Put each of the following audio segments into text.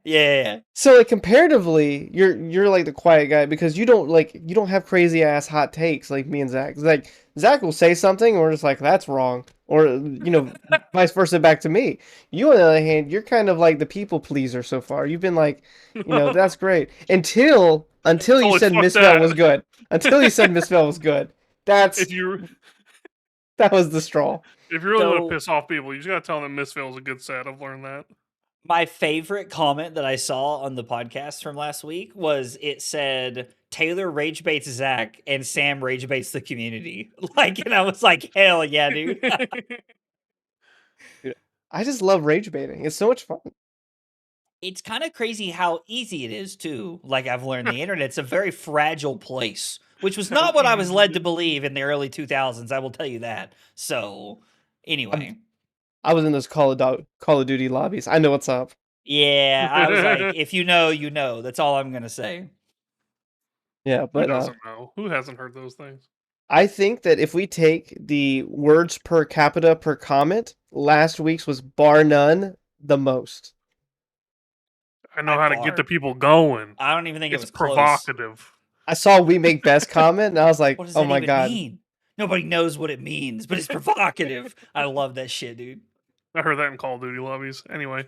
Yeah. So like comparatively, you're like the quiet guy because you don't have crazy ass hot takes like me and Zach. Like Zach will say something and we're just like that's wrong, or vice versa back to me. You on the other hand, you're kind of like the people pleaser so far. You've been like, that's great until you Oh, said fuck Misfell was that. good. Until you said Misfell was good. If you That was the straw. if you really want to So piss off people, you just gotta tell them Misfell is a good set. I've learned that. my favorite comment that I saw on the podcast from last week was it said Taylor rage baits Zach and Sam rage baits the community. Like, and I was like, hell yeah, dude. Dude, I just love rage baiting. It's so much fun. It's kind of crazy how easy it is too. Like I've learned the internet's a very fragile place, which was not what I was led to believe in the early 2000s. I will tell you that. So, anyway. I was in those Call of Duty lobbies. I know what's up. Yeah, I was like, if you know, you know. That's all I'm gonna say. Yeah, Who but doesn't know? Who hasn't heard those things? I think that if we take the words per capita per comment, last week's was bar none the most. I know By how to get far. the people going. I don't even think it It's was close. provocative. I saw we make best comment and I was like, What does oh that my even god. mean? Nobody knows what it means, but it's provocative. I love that shit, dude. I heard that in Call of Duty lobbies. Anyway,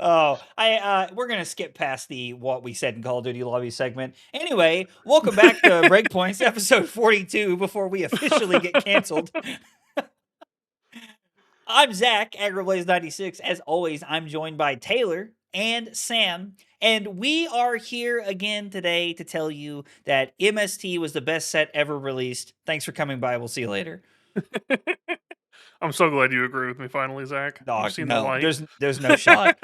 We're gonna skip past the what we said in Call of Duty lobby segment. Anyway, welcome back to Breakpoints, episode 42, before we officially get canceled. I'm Zach, AgroBlaze96. As always, I'm joined by Taylor and Sam, and we are here again today to tell you that MST was the best set ever released. Thanks for coming by. We'll see you later. I'm so glad you agree with me finally, Zach. You've Dog, seen the no, light. there's no shot.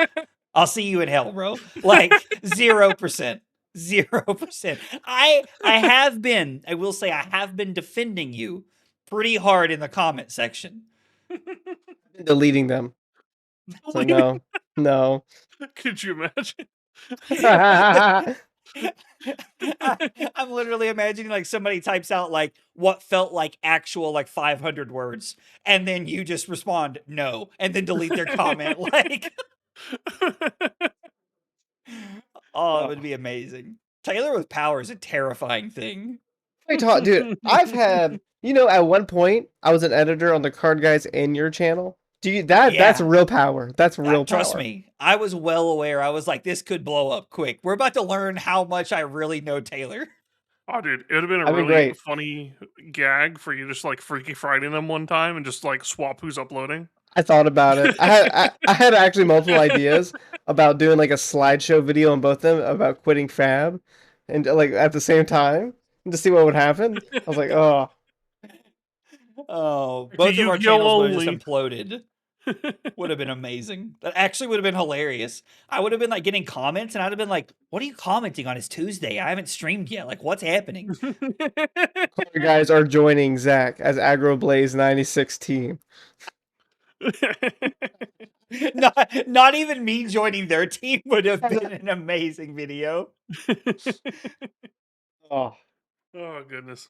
I'll see you in hell, bro. Like 0%. 0%. I have been, I will say I have been defending you pretty hard in the comment section. Deleting them. So no. Could you imagine? I'm literally imagining like somebody types out like what felt like actual like 500 words, and then you just respond no, and then delete their comment. Like, oh, it would be amazing. Taylor with power is a terrifying thing. Dude, I've had, at one point I was an editor on the Card Guys and your channel. That's Yeah. real power. That's real power. Trust me, I was well aware. I was like, this could blow up quick. We're about to learn how much I really know Taylor. Oh, dude, it would have been a That'd be really great. funny gag for you just like Freaky Friday them one time and just like swap who's uploading. I thought about it. I had actually multiple ideas about doing like a slideshow video on both of them about quitting Fab, and like at the same time to see what would happen. I was like, oh, Oh, both of Yu-Gi-Oh! our channels would have just Only. imploded. Would have been amazing. That actually would have been hilarious. I would have been like getting comments, and I'd have been like, "What are you commenting on? It's Tuesday. I haven't streamed yet. Like, what's happening?" you guys are joining Zach as AgroBlaze 96 team. not even me joining their team would have been an amazing video. Oh, Oh, goodness.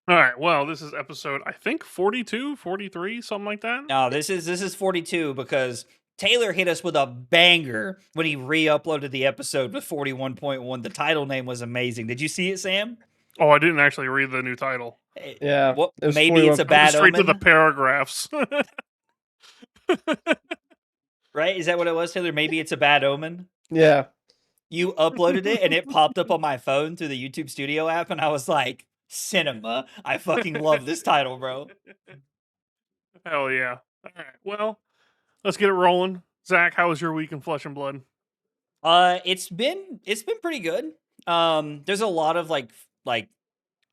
All right, well, this is episode, I think, 42, 43, something like that. No, this is 42 because Taylor hit us with a banger when he re-uploaded the episode with 41.1. The title name was amazing. Did you see it, Sam? Oh, I didn't actually read the new title. yeah. What? It was Maybe it's a 41. bad Straight omen. to the paragraphs. Right? Is that what it was, Taylor? Maybe it's a bad omen. Yeah. You uploaded it and it popped up on my phone through the YouTube Studio app, and I was like, cinema. I fucking love this title, bro. Hell yeah. All right, well, let's get it rolling. Zach, how was your week in Flesh and Blood? It's been pretty good. There's a lot of like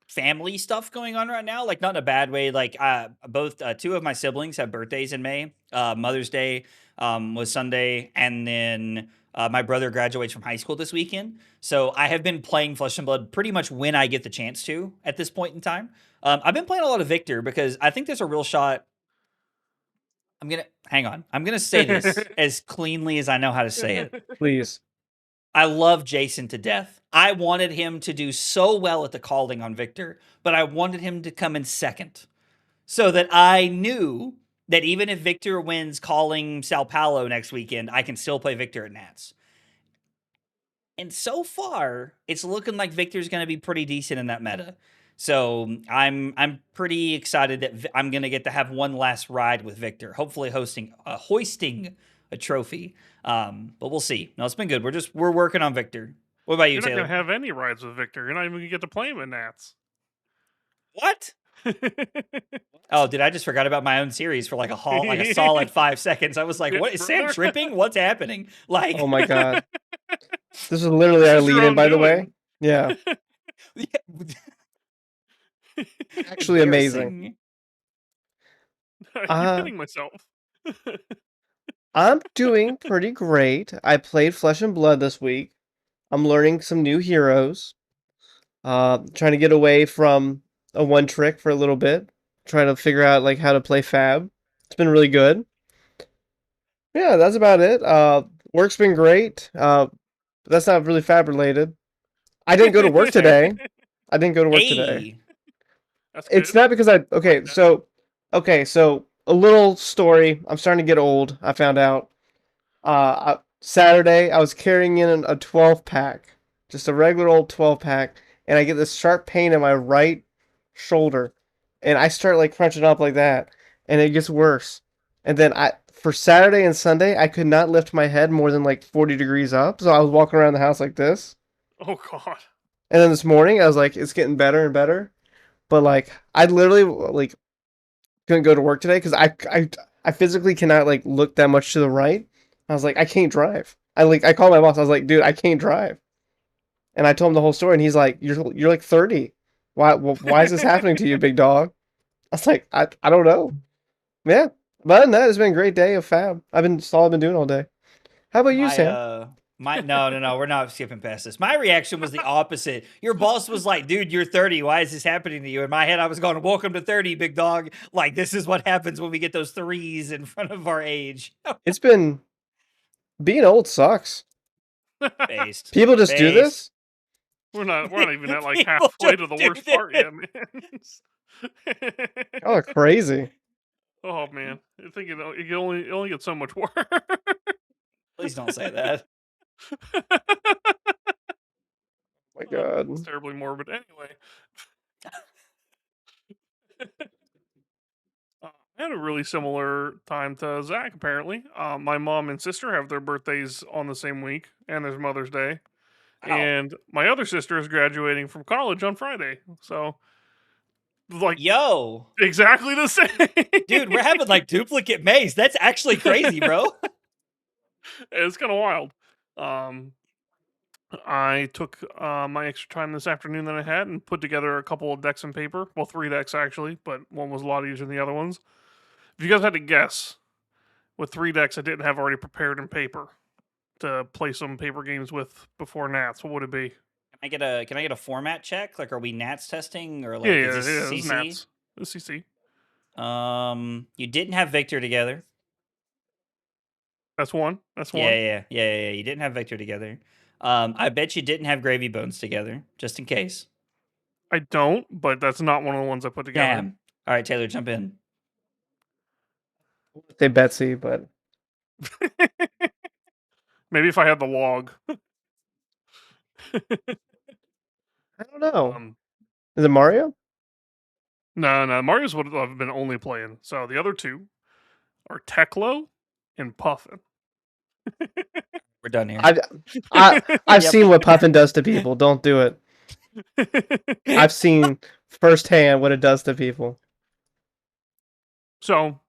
family stuff going on right now, like not in a bad way. Like both two of my siblings have birthdays in May. Mother's Day was Sunday, and then my brother graduates from high school this weekend. So I have been playing Flesh and Blood pretty much when I get the chance to at this point in time. I've been playing a lot of Victor because I think there's a real shot. I'm gonna say this as cleanly as I know how to say it. Please. I love Jason to death. I wanted him to do so well at the calling on Victor, but I wanted him to come in second so that I knew that even if Victor wins calling Sao Paulo next weekend, I can still play Victor at Nats. And so far, it's looking like Victor's going to be pretty decent in that meta. So I'm pretty excited that I'm going to get to have one last ride with Victor, hopefully hoisting a trophy. But we'll see. No, it's been good. We're working on Victor. What about you, You're not Taylor? gonna have any rides with Victor. You're not even gonna get to play him in Nats. What? Oh, did I just forgot about my own series for like a solid 5 seconds? I was like, Yeah, "What is Sam brother. tripping? What's happening?" Like, Oh my god. This is literally our This is your lead-in, own by the way. doing. Yeah. Actually amazing. I keep Uh, hitting myself. I'm doing pretty great. I played Flesh and Blood this week. I'm learning some new heroes. Trying to get away from a one trick for a little bit. Trying to figure out like how to play Fab. It's been really good. Yeah, that's about it. Work's been great. But that's not really Fab related. I didn't go to work today. I didn't go to work today. hey, That's It's good. not because I Like that. so a little story. I'm starting to get old. I found out. Saturday I was carrying in a 12 pack, just a regular old 12 pack, and I get this sharp pain in my right shoulder, and I start like crunching up like that, and it gets worse. And then for Saturday and Sunday I could not lift my head more than like 40 degrees up, so I was walking around the house like this. Oh god. And then this morning I was like, it's getting better and better. But like I literally like couldn't go to work today because I physically cannot like look that much to the right. I was like, I can't drive. I called my boss. I was like, dude, I can't drive. And I told him the whole story, and he's like, you're like 30. Why is this happening to you, big dog? I was like, I don't know. Yeah. But other than that, it's been a great day of Fab. That's all I've been doing all day. How about you, Sam? no, we're not skipping past this. My reaction was the opposite. Your boss was like, "Dude, you're 30. Why is this happening to you?" In my head, I was going, "Welcome to 30, big dog." Like, this is what happens when we get those threes in front of our age. It's been being old sucks. Based. People just do this. We're not even at like People halfway just to the do worst part this. yet, man. Y'all are crazy. Oh man. I think it only gets so much worse. Please don't say that. Oh my god. It's terribly morbid. Anyway. I had a really similar time to Zach, apparently. My mom and sister have their birthdays on the same week, and there's Mother's Day. Wow. And my other sister is graduating from college on Friday. So, like, Yo, exactly the same. dude, we're having like duplicate Mays. That's actually crazy, bro. It's kind of wild. I took my extra time this afternoon that I had and put together a couple of decks and paper. Well, 3 decks actually, but one was a lot easier than the other ones. If you guys had to guess, with 3 decks I didn't have already prepared in paper to play some paper games with before Nats, what would it be? Can I get a format check? Like, are we Nats testing or like Yeah, is this it's CC? Nats. It's CC. You didn't have Victor together. That's one. That's one. Yeah. You didn't have Victor together. I bet you didn't have Gravy Bones together, just in case. I don't, but that's not one of the ones I put together. Damn. All right, Taylor, jump in. Say Betsy, but Maybe if I had the log. I don't know. Um, Is it Mario? no, Mario's what I've been only playing. So the other 2 are Teklo and Puffin. We're done here. I've Yep. seen what Puffin does to people. Don't do it. I've seen firsthand what it does to people. So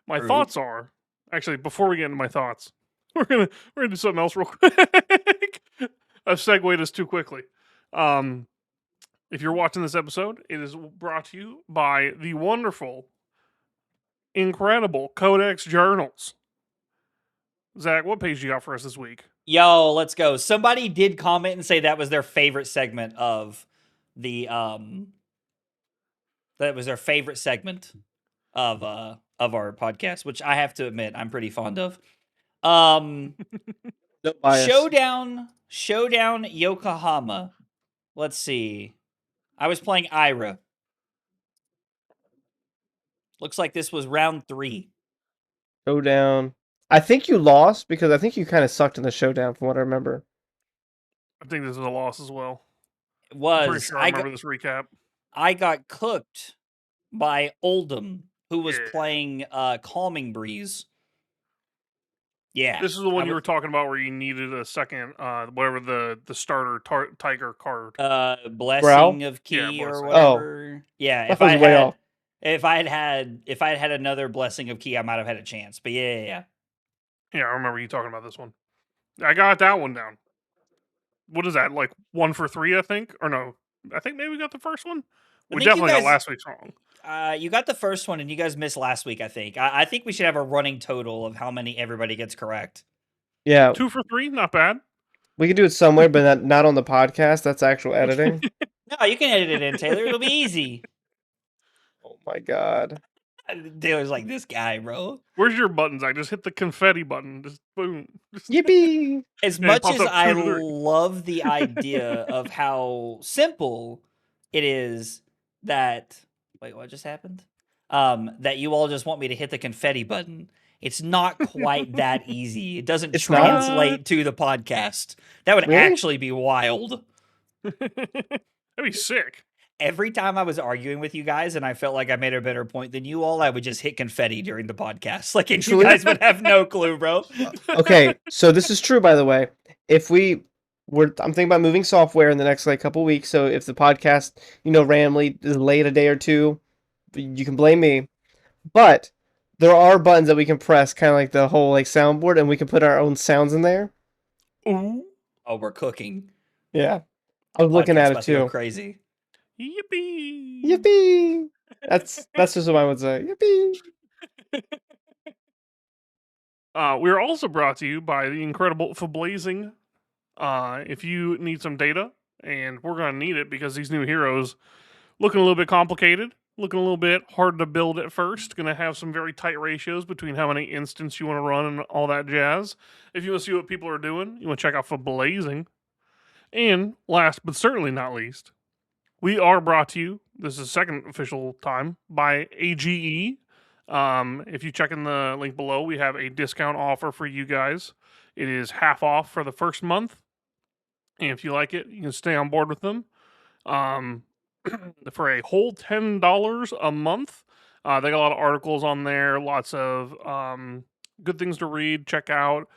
my True. thoughts are actually before we get into my thoughts, we're gonna do something else real quick. I've segued us too quickly. If you're watching this episode, it is brought to you by the wonderful, incredible Codex Journals. Zach, what page you got for us this week? Yo, let's go. Somebody did comment and say that was their favorite segment of the that was their favorite segment of our podcast, which I have to admit I'm pretty fond of. No bias. Showdown Yokohama. Let's see. I was playing Ira. Looks like this was round 3. Showdown. I think you lost because I think you kind of sucked in the showdown from what I remember. I think this is a loss as well. It I'm pretty was sure I remember this recap. I got cooked by Oldham, who was Yeah. playing Calming Breeze. Yeah. This is the one you were talking about where you needed a second, whatever the starter tiger card. Blessing of Key Yeah, or Blessing. whatever. Yeah, I was way off. if I had another Blessing of Key, I might have had a chance. But yeah. Yeah, I remember you talking about this one. I got that one down. What is that, like 1 for 3, I think? Or no, I think maybe we got the first one. We definitely got last week's wrong. You got the first one, and you guys missed last week, I think. I think we should have a running total of how many everybody gets correct. Yeah. 2 for 3, not bad. We could do it somewhere, but not on the podcast. That's actual editing. No, you can edit it in, Taylor. It'll be easy. Oh my god. Taylor's like, this guy, bro. Where's your buttons? I just hit the confetti button. Just boom. Yippee! As much as I love the idea of how simple it is that... Wait, what just happened? That you all just want me to hit the confetti button. It's not quite that easy. It doesn't translate to the podcast. That would actually be wild. That'd be sick. Every time I was arguing with you guys and I felt like I made a better point than you all, I would just hit confetti during the podcast. Like, and you guys would have no clue, bro. Okay, so this is true, by the way. If I'm thinking about moving software in the next couple weeks. So if the podcast, randomly is late a day or two, you can blame me. But there are buttons that we can press, kind of like the whole soundboard, and we can put our own sounds in there. Ooh. Oh, we're cooking. Yeah, I was looking at it too. Crazy. Yippee! Yippee! That's just what I would say. Yippee! We're also brought to you by the incredible Fablazing. If you need some data, and we're going to need it because these new heroes looking a little bit complicated, looking a little bit hard to build at first, going to have some very tight ratios between how many instants you want to run and all that jazz. If you want to see what people are doing, you want to check out Fablazing. And last but certainly not least, we are brought to you, this is the second official time, by AGE. If you check in the link below, we have a discount offer for you guys. It is half off for the first month. And if you like it, you can stay on board with them. For a whole $10 a month. They got a lot of articles on there, lots of good things to read, check out.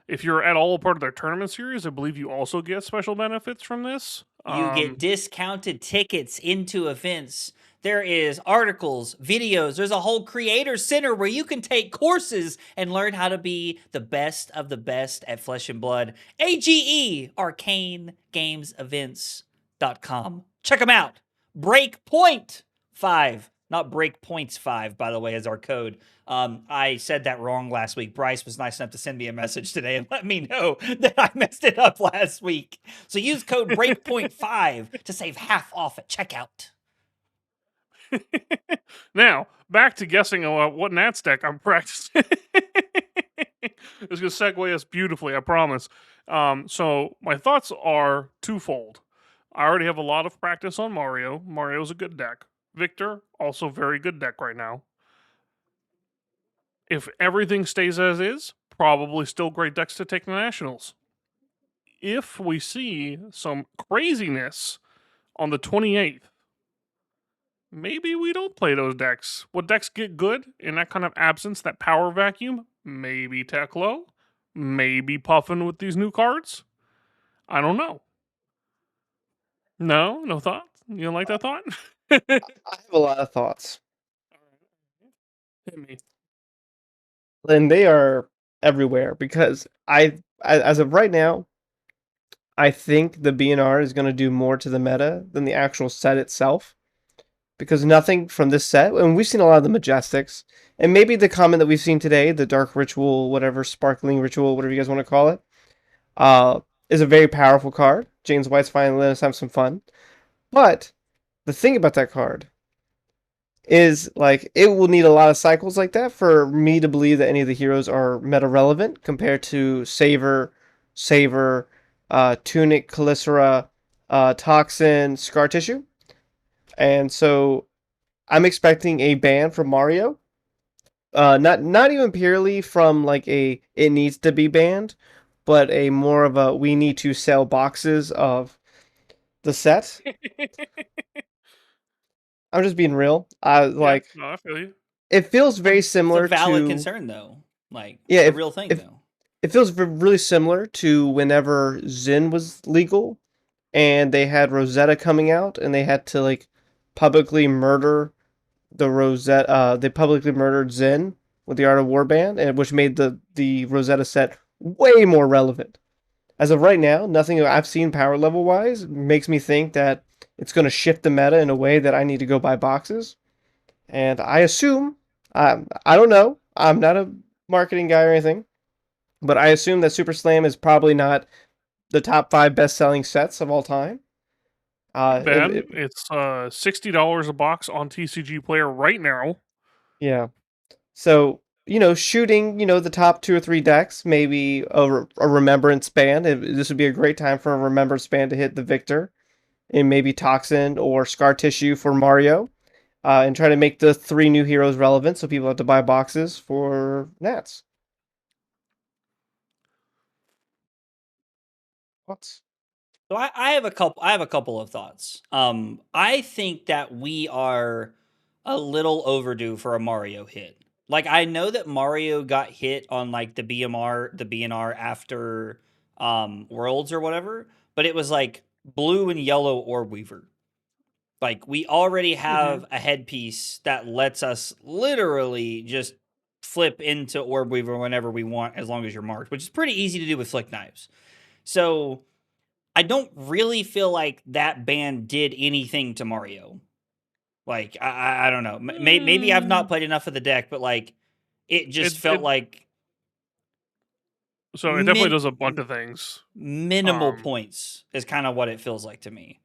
If you're at all a part of their tournament series, I believe you also get special benefits from this. You get discounted tickets into events. There is articles, videos. There's a whole creator center where you can take courses and learn how to be the best of the best at Flesh and Blood. AGE, Arcane Games Events.com. Check them out. Breakpoint 5. Not Breakpoints 5, by the way, is our code. I said that wrong last week. Bryce was nice enough to send me a message today and let me know that I messed it up last week. So use code Breakpoint 5 to save half off at checkout. Now, back to guessing what Nats deck I'm practicing. It's going to segue us beautifully, I promise. So my thoughts are twofold. I already have a lot of practice on Mario. Mario's a good deck. Victor, also very good deck right now. If everything stays as is, probably still great decks to take to Nationals. If we see some craziness on the 28th, maybe we don't play those decks. What decks get good in that kind of absence, that power vacuum? Maybe Teklo. Maybe Puffin with these new cards. I don't know. No thought? You don't like that thought? I have a lot of thoughts. Hit me. And they are everywhere because as of right now, I think the BNR is going to do more to the meta than the actual set itself. Because nothing from this set, and we've seen a lot of the Majestics, and maybe the comment that we've seen today, the Dark Ritual, whatever, Sparkling Ritual, whatever you guys want to call it, is a very powerful card. James White's finally let us have some fun. But the thing about that card is, it will need a lot of cycles like that for me to believe that any of the heroes are meta relevant compared to Saver, Tunic, Calicera, Toxin, Scar Tissue. And so I'm expecting a ban from Mario not even purely from like a it needs to be banned, but a more of a we need to sell boxes of the set. I'm just being real. Yeah, Like no, I feel you. it feels very It's a similar valid to concern though. Like yeah. it's a real thing If though. it feels really similar to whenever Zin was legal and they had Rosetta coming out and they had to like publicly murder the Rosetta. They publicly murdered Zen with the Art of War ban, and which made the Rosetta set way more relevant. As of right now, nothing I've seen power level wise makes me think that it's going to shift the meta in a way that I need to go buy boxes. And I assume, I don't know, I'm not a marketing guy or anything, but I assume that Super Slam is probably not the top 5 best selling sets of all time. Then it's $60 a box on TCG Player right now. Yeah. So, shooting, the top 2 or 3 decks, maybe a Remembrance Ban. This would be a great time for a Remembrance Ban to hit the Victor, and maybe Toxin or Scar Tissue for Mario, and try to make the 3 new heroes relevant so people have to buy boxes for Nats. What? So I have a couple. I have a couple of thoughts. I think that we are a little overdue for a Mario hit. Like I know that Mario got hit on like the BNR after Worlds or whatever, but it was like blue and yellow Orb Weaver. Like we already Mm-hmm. have a headpiece that lets us literally just flip into Orb Weaver whenever we want, as long as you're marked, which is pretty easy to do with Flick Knives. So I don't really feel like that ban did anything to Mario. Like I don't know. Maybe I've not played enough of the deck, but like it just felt It like so it definitely does a bunch of things. minimal points is kind of what it feels like to me.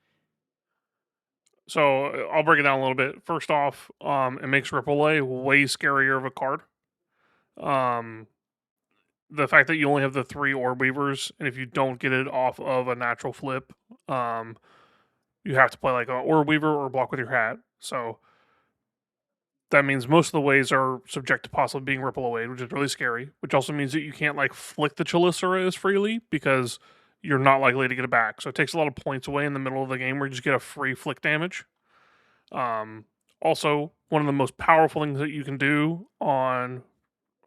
So I'll break it down a little bit. First off, it makes Ripple A way scarier of a card. Um, the fact that you only have the 3 Orb Weavers, and if you don't get it off of a natural flip, you have to play like an Orb Weaver or block with your hat. So that means most of the ways are subject to possibly being Ripple away, which is really scary. Which also means that you can't like flick the Chalicera as freely because you're not likely to get it back. So it takes a lot of points away in the middle of the game where you just get a free flick damage. Also, one of the most powerful things that you can do on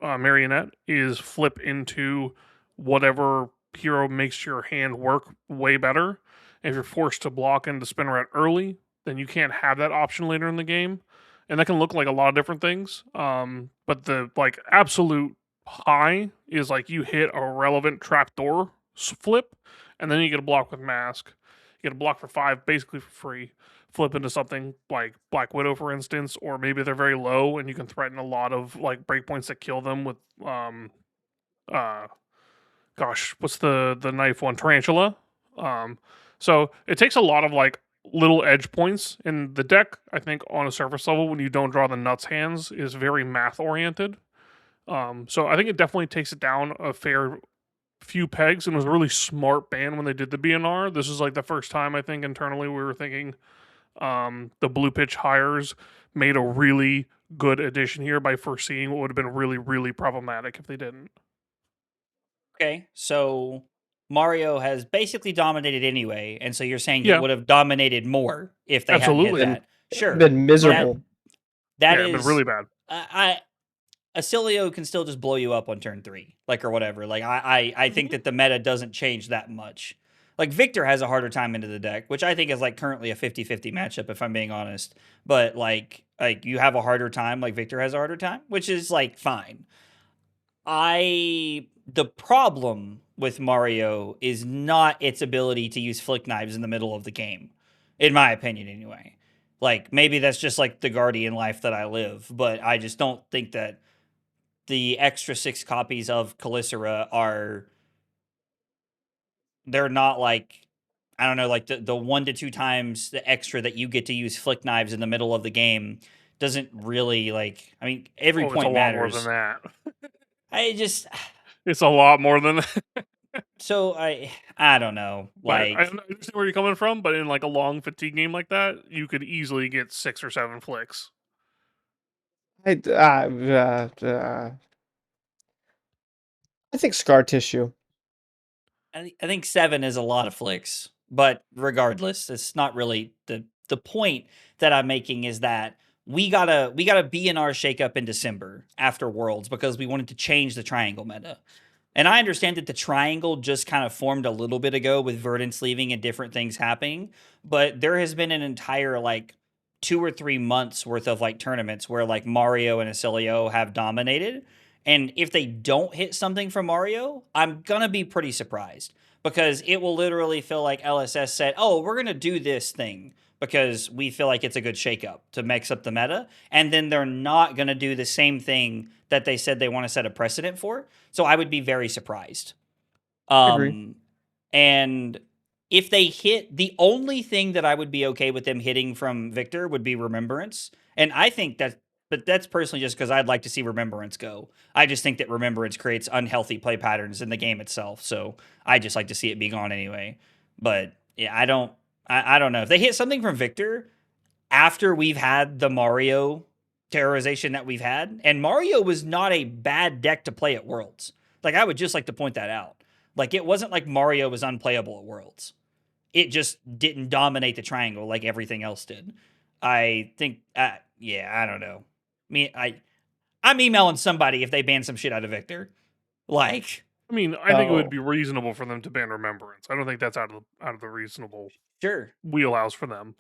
Marionette is flip into whatever hero makes your hand work way better. If you're forced to block into Spinneret early, then you can't have that option later in the game. And that can look like a lot of different things. But the like absolute high is like you hit a relevant trapdoor flip, and then you get a block with mask. You get a block for 5, basically for free. Flip into something like Black Widow, for instance, or maybe they're very low and you can threaten a lot of like breakpoints that kill them with uh gosh, what's the knife one? Tarantula. So it takes a lot of like little edge points in the deck. I think on a surface level, when you don't draw the nuts hands, is very math oriented. So I think it definitely takes it down a fair few pegs and was a really smart ban when they did the BNR. This is like the first time I think internally we were thinking the blue pitch hires made a really good addition here by foreseeing what would have been really, really problematic if they didn't. Okay, so Mario has basically dominated anyway, and so you're saying it Yeah, would have dominated more if they hadn't hit absolutely. Been that. Sure, been that miserable. that Yeah, but really is bad. I Acilio can still just blow you up on turn 3, like or whatever. Like I think that the meta doesn't change that much. Like Victor has a harder time into the deck, which I think is like currently a 50-50 matchup if I'm being honest. But like you have a harder time, like Victor has a harder time, which is like fine. The problem with Mario is not its ability to use flick knives in the middle of the game, in my opinion, anyway. Like maybe that's just like the Guardian life that I live, but I just don't think that the extra 6 copies of Calicera are they're not like I don't know, like the 1 to 2 times the extra that you get to use flick knives in the middle of the game doesn't really like I mean every Oh, it's a point lot more than matters. that. I just It's a lot more than that. so I don't know. But I Like understand where you're coming from. But in like a long fatigue game like that, you could easily get 6 or 7 flicks. I think scar tissue. I think 7 is a lot of flicks, but regardless, it's not really the point that I'm making is that we got a BNR shakeup in December after Worlds because we wanted to change the triangle meta. And I understand that the triangle just kind of formed a little bit ago with Verdance leaving and different things happening, but there has been an entire like 2 or 3 months worth of like tournaments where like Mario and Acilio have dominated. And if they don't hit something from Mario, I'm gonna be pretty surprised because it will literally feel like LSS said, "Oh, we're gonna do this thing because we feel like it's a good shakeup to mix up the meta," and then they're not gonna do the same thing that they said they want to set a precedent for. So I would be very surprised. Agree. Um, and if they hit, the only thing that I would be okay with them hitting from Victor would be Remembrance. And I think that, but that's personally just because I'd like to see Remembrance go. I just think that Remembrance creates unhealthy play patterns in the game itself. So I just like to see it be gone anyway. But yeah, I don't know. If they hit something from Victor after we've had the Mario terrorization that we've had, and Mario was not a bad deck to play at Worlds. Like, I would just like to point that out. Like, it wasn't like Mario was unplayable at Worlds. It just didn't dominate the triangle like everything else did. I think, yeah, I don't know. I'm emailing somebody if they ban some shit out of Victor. Like, I mean, I think it would be reasonable for them to ban Remembrance. I don't think that's out of the reasonable sure. wheelhouse for them.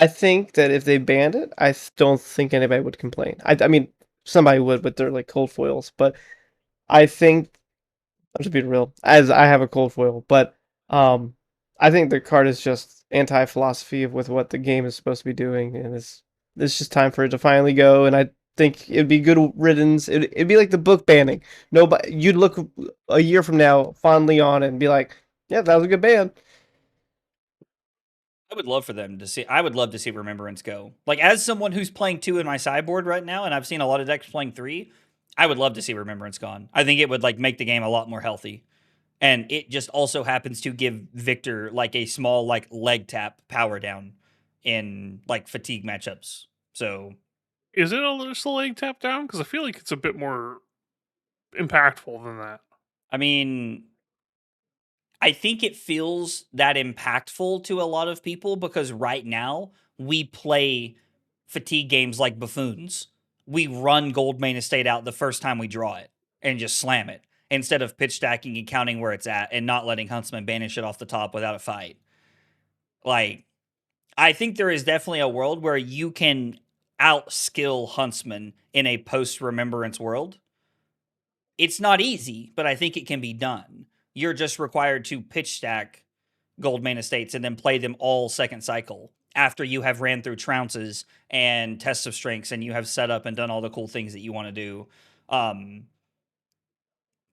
I think that if they banned it, don't think anybody would complain. I mean, somebody would, but they're like cold foils. But I think I'm just being real, as I have a cold foil, but I think the card is just anti-philosophy of with what the game is supposed to be doing, and it's just time for it to finally go. And I think it'd be good riddance. It'd be like the book banning. Nobody, you'd look a year from now fondly on it and be like, "Yeah, that was a good ban." I would love for them to see. I would love to see Remembrance go. Like, as someone who's playing 2 in my sideboard right now, and I've seen a lot of decks playing 3, I would love to see Remembrance gone. I think it would like make the game a lot more healthy. And it just also happens to give Victor like a small like leg tap power down in like fatigue matchups. So Is it just a leg tap down? Because I feel like it's a bit more impactful than that. I mean, I think it feels that impactful to a lot of people because right now we play fatigue games like buffoons. We run Gold Main Estate out the first time we draw it and just slam it instead of pitch stacking and counting where it's at and not letting Huntsman banish it off the top without a fight. Like, I think there is definitely a world where you can outskill Huntsman in a post Remembrance world. It's not easy, but I think it can be done. You're just required to pitch stack Gold Main Estates and then play them all second cycle after you have ran through trounces and tests of strengths and you have set up and done all the cool things that you want to do.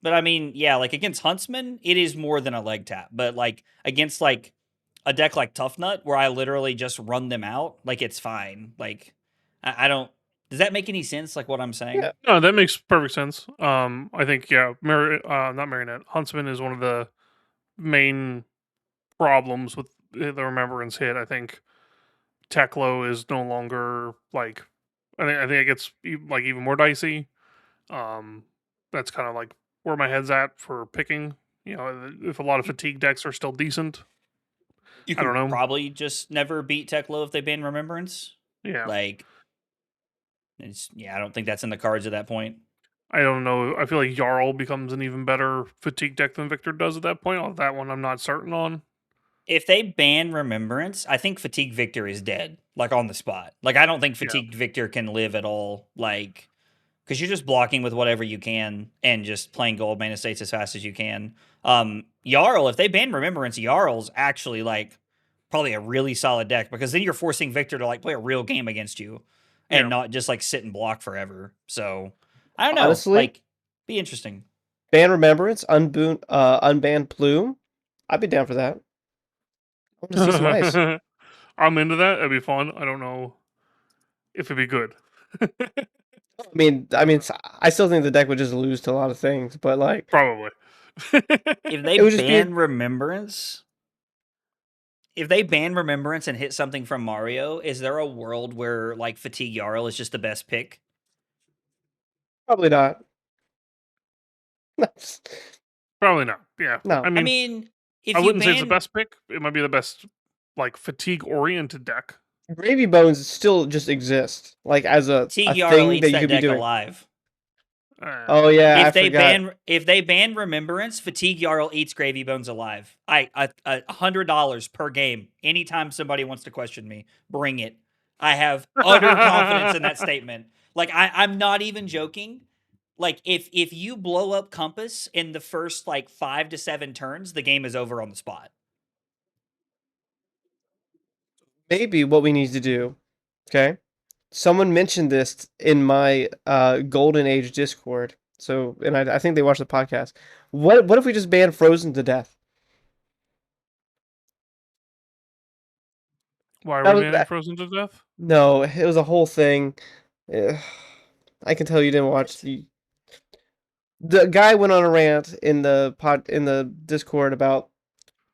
But I mean, yeah, like against Huntsman, it is more than a leg tap. But like against like a deck like Tough Nut, where I literally just run them out, like it's fine. Like I don't. Does that make any sense? Like what I'm saying? Yeah. No, that makes perfect sense. I think not Marionette. Huntsman is one of the main problems with the Remembrance hit. I think Teklo is no longer like. I think it gets like even more dicey. That's kind of like where my head's at for picking. You know, if a lot of fatigue decks are still decent, You I don't could know. probably just never beat Teklo if they ban Remembrance. Yeah, Like, I don't think that's in the cards at that point. I don't know. I feel like Jarl becomes an even better fatigue deck than Victor does at that point. On that one, I'm not certain on. If they ban Remembrance, I think Fatigue Victor is dead, like on the spot. Like, I don't think Yeah. Fatigue Victor can live at all. Like, because you're just blocking with whatever you can and just playing Gold Main Estates as fast as you can. Jarl, if they ban Remembrance, Jarl's actually like probably a really solid deck because then you're forcing Victor to like play a real game against you and Yeah. not just like sit and block forever. So I don't know. Honestly, Like, be interesting. ban Remembrance, unban Plume. I'd be down for that. I want to see some ice. I'm into that. It'd be fun. I don't know if it'd be good. I still think the deck would just lose to a lot of things, but like Probably. If they it would just be ban Remembrance, if they ban Remembrance and hit something from Mario, is there a world where like Fatigue Jarl is just the best pick? Probably not. Probably not. Yeah. No. I I mean, mean, if I you wouldn't say it's the ban best pick. It might be the best, like, fatigue-oriented deck. Gravy Bones still just exist, like as a Teegyarl thing eats that you that could be deck doing. alive. Oh yeah, I If they forgot. ban Remembrance, Fatigue Jarl eats Gravy Bones alive. $100 per game. Anytime somebody wants to question me, bring it. I have utter confidence in that statement. Like I'm not even joking. Like if you blow up Compass in the first like 5 to 7 turns, the game is over on the spot. Maybe what we need to do, okay? Someone mentioned this in my Golden Age Discord. So, and I think they watched the podcast. What if we just ban Frozen to death? Why are That we was banning that, Frozen to death? no, it was a whole thing. Eh, I can tell you didn't watch the guy went on a rant in the Discord about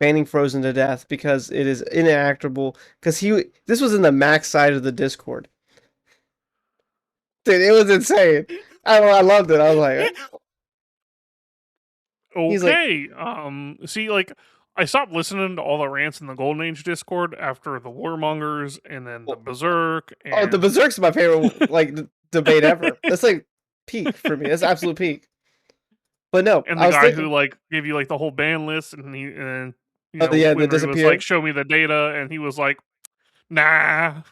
banning Frozen to death because it is inactable. Because this was in the max side of the Discord. Dude, it was insane. I loved it. I was like, he's like, Okay. See, like, I stopped listening to all the rants in the Golden Age Discord after the Warmongers and then the Berserk oh, the and Berserk's my favorite like debate ever. That's like peak for me. That's absolute peak. But no, and I the was guy who thinking, like gave you like the whole ban list and oh yeah, the Winry was like, disappear. show me the data, and he was like, nah.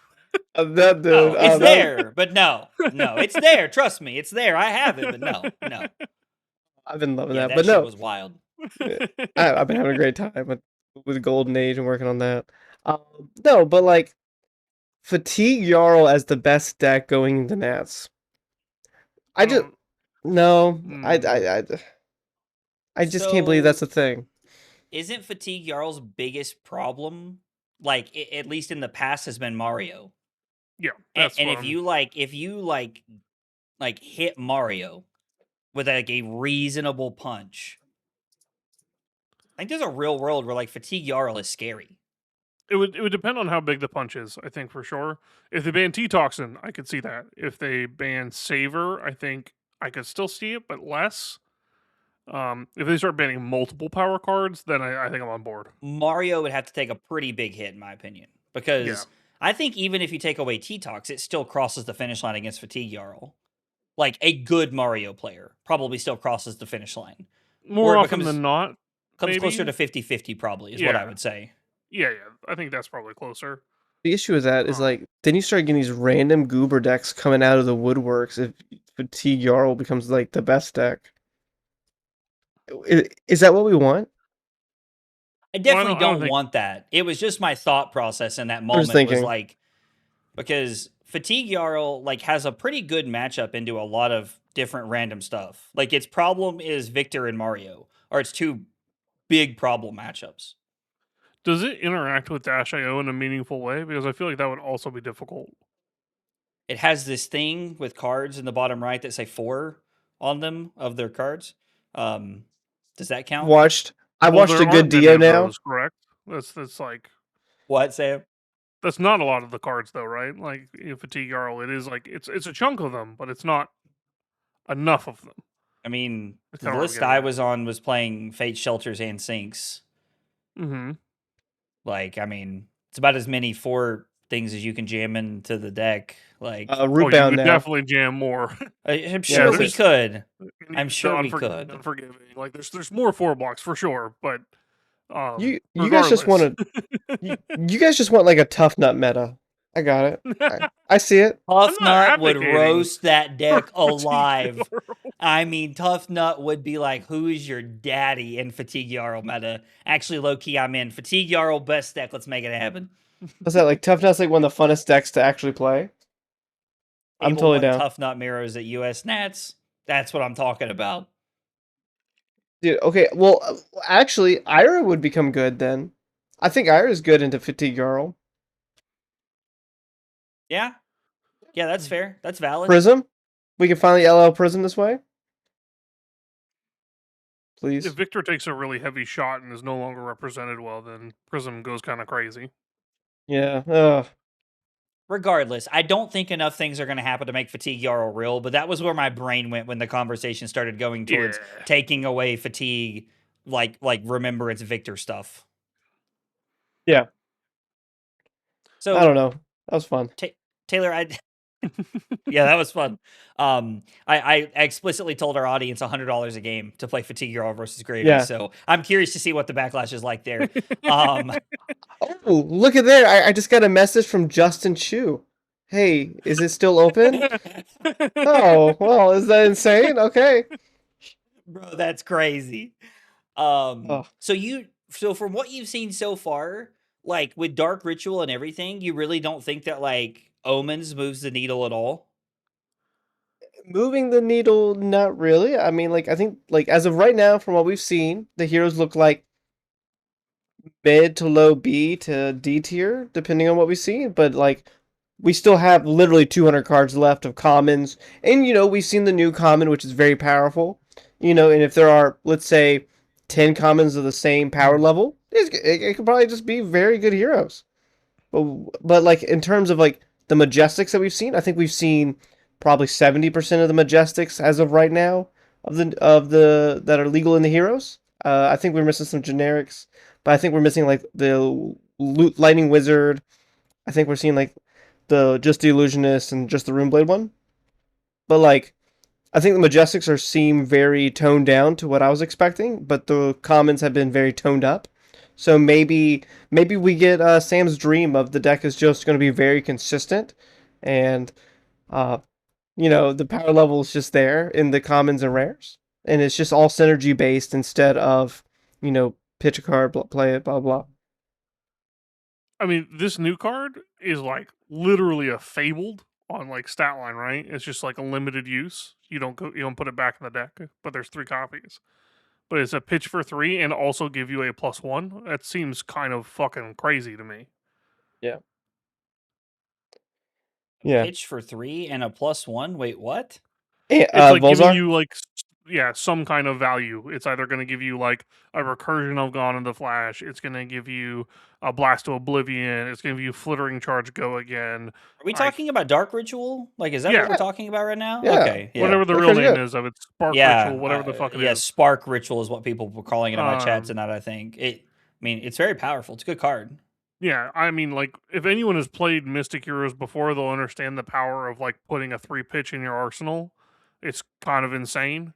That dude, No, it's that there, but no. No, it's there. Trust me, it's there. I have it, but no. No. I've been loving Yeah, that. that But shit no, was wild. I've been having a great time with Golden Age and working on that. No, but like Fatigue Jarl as the best deck going into Nats. I I just don't. no, Mm, I just can't believe that's So a thing. isn't Fatigue Jarl's biggest problem, like at least in the past, has been Mario? yeah, And, that's and what if you hit Mario with like a reasonable punch, I think there's a real world where like Fatigue Jarl is scary. it would depend on how big the punch is. I think for sure. If they ban T Toxin, I could see that. If they ban Saver, I think I could still see it, but less. If they start banning multiple power cards, then I think I'm on board. Mario would have to take a pretty big hit, in my opinion, Yeah, because I think even if you take away T-Tox, it still crosses the finish line against Fatigue Jarl. Like a good Mario player probably still crosses the finish line, or more it often than not, comes closer maybe. to 50-50 probably is what I Yeah, would say. yeah. I think that's probably closer. The issue with that is Um, like then you start getting these random goober decks coming out of the woodworks if Fatigue Jarl becomes like the best deck. Is that what we want? I well, definitely I don't don't think. want that. It was just my thought process in that I'm just moment was thinking. like, because Fatigue Jarl like has a pretty good matchup into a lot of different random stuff. Like its problem is Victor and Mario, or its two big problem matchups. Does it interact with Dash IO in a meaningful way? Because I feel like that would also be difficult. It has this thing with cards in the bottom right that say 4 on them of their cards. Does that count? Watched. I Well, watched there a good aren't many Dio of now. those, correct? That's like What, Sam? that's not a lot of the cards though, right? Like Fatigue Jarl, it is like it's a chunk of them, but it's not enough of them. I mean, That's the kind of what I'm list getting I at. was on was playing Fate Shelters and Sinks. Mm-hmm. Like, I mean, it's about as many 4 things as you can jam into the deck. Like, Oh, you Rootbound could now. definitely jam more. I'm Yeah, sure that's we it. could. And I'm use sure the we unforgiving, could. unforgiving. Like there's more 4 blocks for sure, but You guys just regardless. want you guys just want like a tough nut meta. I got it. I see it. I'm Tough not Nut would advocating roast that for deck Fatigue alive. Jarl. I mean, Tough Nut would be like, who's your daddy in Fatigue Jarl meta? Actually, low key, I'm in. Fatigue Jarl best deck. Let's make it happen. What's that like? Tough nut's like one of the funnest decks to actually play. I'm Table totally 1 down, Tough Nut mirrors at US Nats. That's what I'm talking about. dude. Okay, well, actually, Ira would become good then. I think Ira's good into Fatigue Jarl. Yeah. Yeah, that's fair. That's valid. Prism. We can finally LL Prism this way, If please. Victor takes a really heavy shot and is no longer represented well, then Prism goes kind of crazy. Yeah. Ugh. regardless, I don't think enough things are going to happen to make Fatigue Yarrow real, but that was where my brain went when the conversation started going towards Yeah. taking away Fatigue, like Remembrance Victor stuff. Yeah. So I don't know. That was fun. Taylor, yeah, that was fun. I explicitly told our audience $100 a game to play Fatigue Yarrow versus Gravy, Yeah. so I'm curious to see what the backlash is like there. Um, Oh, look at there. I just got a message from Justin Chu. Hey, is it still open? Oh, well, is that insane? Okay. bro, that's crazy. Oh. So from what you've seen so far, like with Dark Ritual and everything, you really don't think that like Omens moves the needle at all? Moving the needle, not really. I mean, like, I think, like, as of right now, from what we've seen, the heroes look like mid to low B to D tier, depending on what we see. But, like, we still have literally 200 cards left of commons. And, we've seen the new common, which is very powerful. And if there are, let's say, 10 commons of the same power level, it could probably just be very good heroes. But like, in terms of, like, the Majestics that we've seen, I think we've seen probably 70% of the Majestics as of right now of the that are legal in the heroes. I think we're missing some generics, but I think we're missing, like, the Lightning Wizard. I think we're seeing, like, just the Illusionist and just the Runeblade one. But, like, I think the Majestics seem very toned down to what I was expecting, but the commons have been very toned up. So maybe we get Sam's dream of the deck is just going to be very consistent, and the power level is just there in the commons and rares, and it's just all synergy based instead of pitch a card, play it, blah blah. I mean, this new card is like literally a fabled on like stat line, right? It's just like a limited use. You don't put it back in the deck, but there's 3 copies. But it's a pitch for 3 and also give you a +1. That seems kind of fucking crazy to me. Yeah. Yeah. Pitch for 3 and a +1. Wait, what? It's like giving Volzar? you like some kind of value. It's either going to give you like a recursion of Gone in the Flash. It's going to give you a Blast to Oblivion. It's going to give you Flittering Charge Go Again. Are we Like, talking about Dark Ritual? Like, is that Yeah. what we're talking about right now? Yeah. Okay, yeah. whatever the That's real pretty name good. is of it, Spark Yeah, Ritual, whatever the fuck it yeah, is. Spark Ritual is what people were calling it in my chats Um, tonight, I think. I mean, it's very powerful. It's a good card. Yeah, I mean, like, if anyone has played Mystic Heroes before, they'll understand the power of like putting a 3 pitch in your arsenal. It's kind of insane.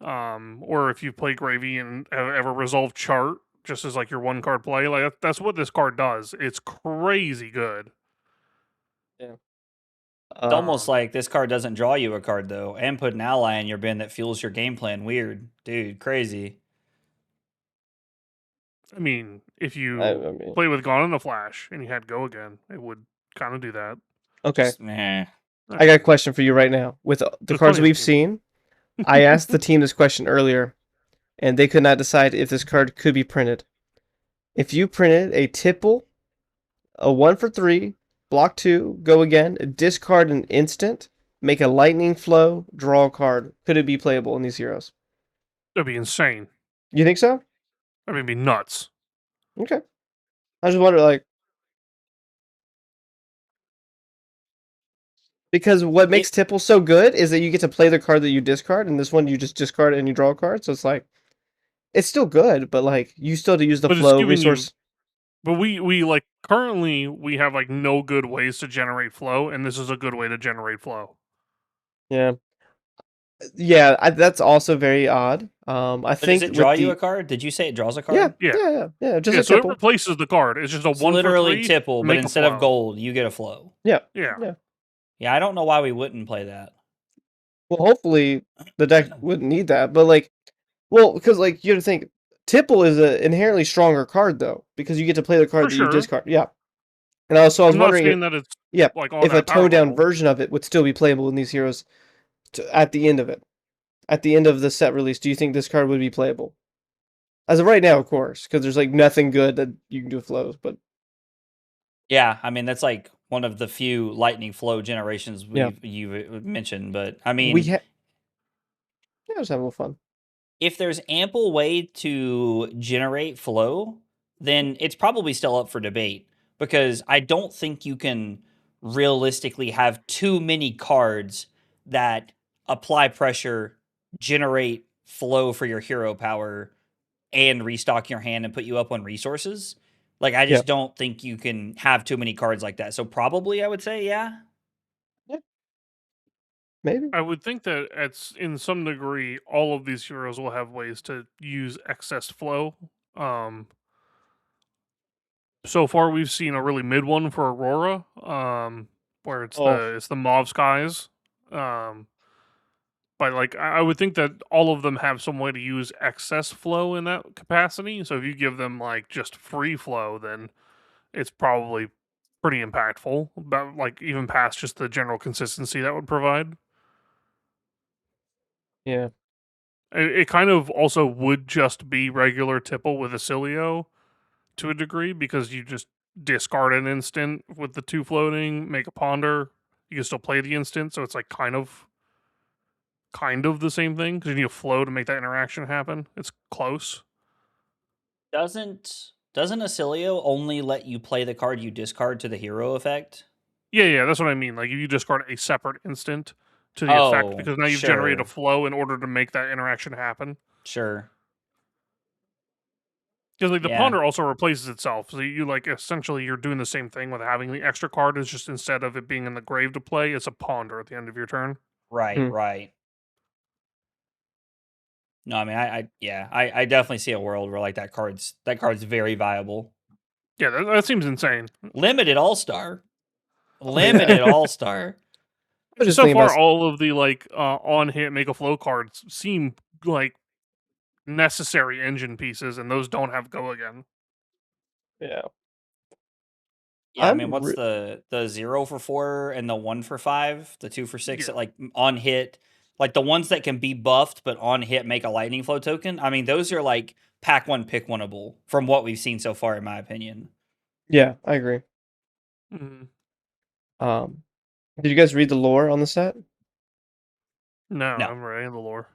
Or if you play Gravy and have ever resolved Chart just as like your 1 card play, like that's what this card does. It's crazy good. Yeah. It's almost like this card doesn't draw you a card, though, and put an ally in your bin that fuels your game plan. Weird. Dude, crazy. I mean, if you I mean, play with Gone in the Flash and you had Go Again, it would kind of do that. okay. Just, meh. I got a question for you right now. With the There's cards plenty of we've seen, I asked the team this question earlier, and they could not decide if this card could be printed. If you printed a Tipple, a 1 for 3, block 2, go again, discard an instant, make a lightning flow, draw a card, could it be playable in these heroes? That'd be insane. You think so? I mean, it'd be nuts. Okay. I just wonder, like, because what makes Tipple so good is that you get to play the card that you discard, and this one you just discard it and you draw a card, so it's like, it's still good, but, like, you still have to use the But it's flow giving you- resource. But we like currently we have like no good ways to generate flow, and this is a good way to generate flow. Yeah. Yeah, that's also very odd. I But think does it draw with you the a card? Did you say it draws a card? yeah, Yeah. yeah, just Yeah, a so it Tipple. replaces the card. It's just a It's 1 literally for 3. Tipple, but make a instead of flow. gold, you get a flow. Yeah, Yeah. yeah. Yeah, I don't know why we wouldn't play that. Well, hopefully the deck wouldn't need that, but like, well, because like you have to think, Tipple is an inherently stronger card though, because you get to play the card For that sure. you discard. Yeah, and I was I'm not wondering, saying that it's yeah, like on if a that power toned down level. version of it would still be playable in these heroes at the end of it, at the end of the set release. Do you think this card would be playable? As of right now, of course, because there's like nothing good that you can do with flows, but Yeah, I mean that's like one of the few lightning flow generations Yeah. you've mentioned, but I mean, we yeah, just have a little fun. if there's ample way to generate flow, then it's probably still up for debate because I don't think you can realistically have too many cards that apply pressure, generate flow for your hero power, and restock your hand and put you up on resources. Like, I just don't think you can have too many cards like that. So probably I would say, yeah. Maybe. I would think that in some degree, all of these heroes will have ways to use excess flow. So far, we've seen a really mid one for Aurora, where it's the Mauve Skies. But like, I would think that all of them have some way to use excess flow in that capacity. So if you give them like just free flow, then it's probably pretty impactful. But like even past just the general consistency that would provide. Yeah. It kind of also would just be regular Tipple with Acilio to a degree, because you just discard an instant with the 2 floating, make a ponder. You can still play the instant, so it's like kind of the same thing, because you need a flow to make that interaction happen. It's close. Doesn't Acilio only let you play the card you discard to the hero effect? Yeah, that's what I mean. Like if you discard a separate instant to the effect, because now you've generated a flow in order to make that interaction happen. Sure. Because like the ponder also replaces itself, so you like essentially you're doing the same thing with having the extra card. Is just instead of it being in the grave to play, it's a ponder at the end of your turn. Right, right. No, I mean, I definitely see a world where like that card's very viable. Yeah, that seems insane. Limited All-Star. Limited All-Star. So far, all of the like on hit make a flow cards seem like necessary engine pieces, and those don't have go again. Yeah. Yeah, I mean, what's the 0 for 4 and the 1 for 5, the 2 for 6 that like on hit, like the ones that can be buffed but on hit make a lightning flow token? I mean, those are like pack one, pick oneable from what we've seen so far, in my opinion. Yeah, I agree. Did you guys read the lore on the set? No, I haven't read any of the lore.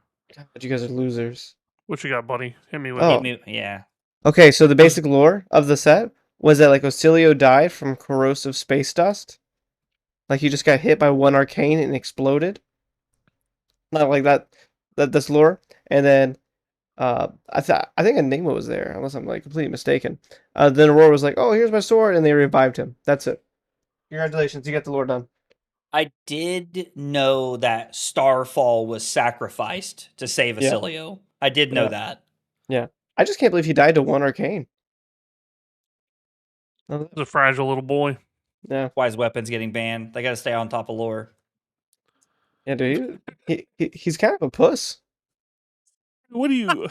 But you guys are losers. What you got, buddy? Hit me with it. Yeah. Okay, so the basic lore of the set was that like Ocilio died from corrosive space dust. Like he just got hit by one arcane and exploded. Not like that. That's lore. And then I think Enigma was there, unless I'm like completely mistaken. Then Aurora was like, "Oh, here's my sword," and they revived him. That's it. Congratulations, you got the lore done. I did know that Starfall was sacrificed to save Acilio. I did know that. Yeah. I just can't believe he died to one arcane. He's a fragile little boy. Yeah. Why his weapons getting banned? They got to stay on top of lore. Yeah, dude. He's kind of a puss. What do you?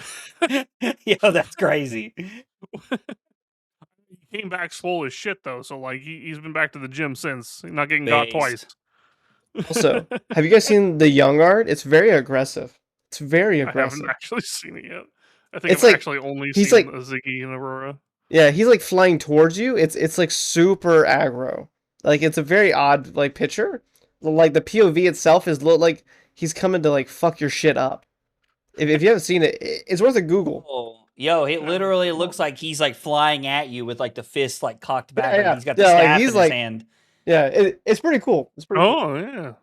Yo, that's crazy. He came back swole as shit though, so like he's been back to the gym since. He's not getting got twice. Also, have you guys seen the young art? It's very aggressive. It's very aggressive. I haven't actually seen it yet. I think I've actually only seen a Ziggy and Aurora. Yeah, he's like flying towards you. It's like super aggro. Like it's a very odd like picture. Like the POV itself is like he's coming to like fuck your shit up. If you haven't seen it, it's worth a Google. Oh, yo, it literally looks like he's like flying at you with like the fist like cocked back. Yeah, he's got the staff in his hand. Yeah, it's pretty cool. It's pretty cool. Yeah.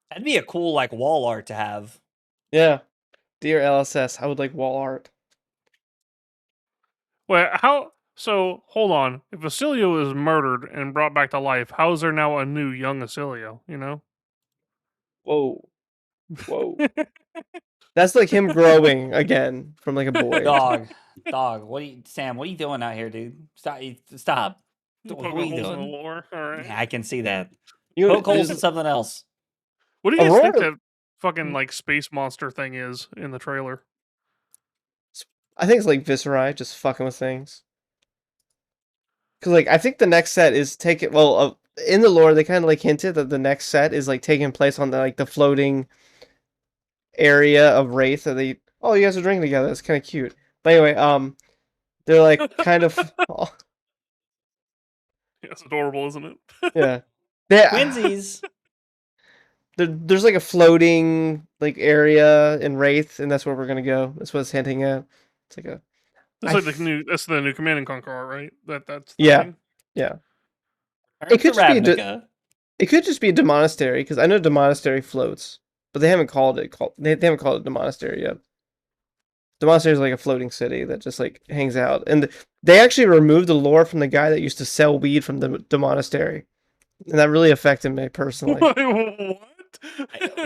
That'd be a cool like wall art to have. Yeah. Dear LSS, I would like wall art. Well, how? So hold on. If Acilio is murdered and brought back to life, how is there now a new young Acilio? You know? Whoa. That's like him growing again from like a boy. Dog. Sam, what are you doing out here, dude? Stop. What are you doing? All right. Yeah, I can see that. Poke holes in something else. What do you guys think that fucking like space monster thing is in the trailer? I think it's like Visceri just fucking with things. Cause like I think the next set is taking in the lore they kind of like hinted that the next set is like taking place on the floating area of Wraith that you guys are drinking together. That's kind of cute. But anyway, they're like kind of. Yeah, it's adorable, isn't it? Yeah. Twinsies. There's like a floating like area in Wraith, and that's where we're gonna go. That's what it's hinting at. It's like a. That's the new Command and Conquer art, right? That's yeah. It could just be It could just be a demonastery because I know demonastery floats, but they haven't called it. They haven't called it demonastery yet. Demonastery is like a floating city that just like hangs out, and they actually removed the lore from the guy that used to sell weed from the demonastery, and that really affected me personally. What?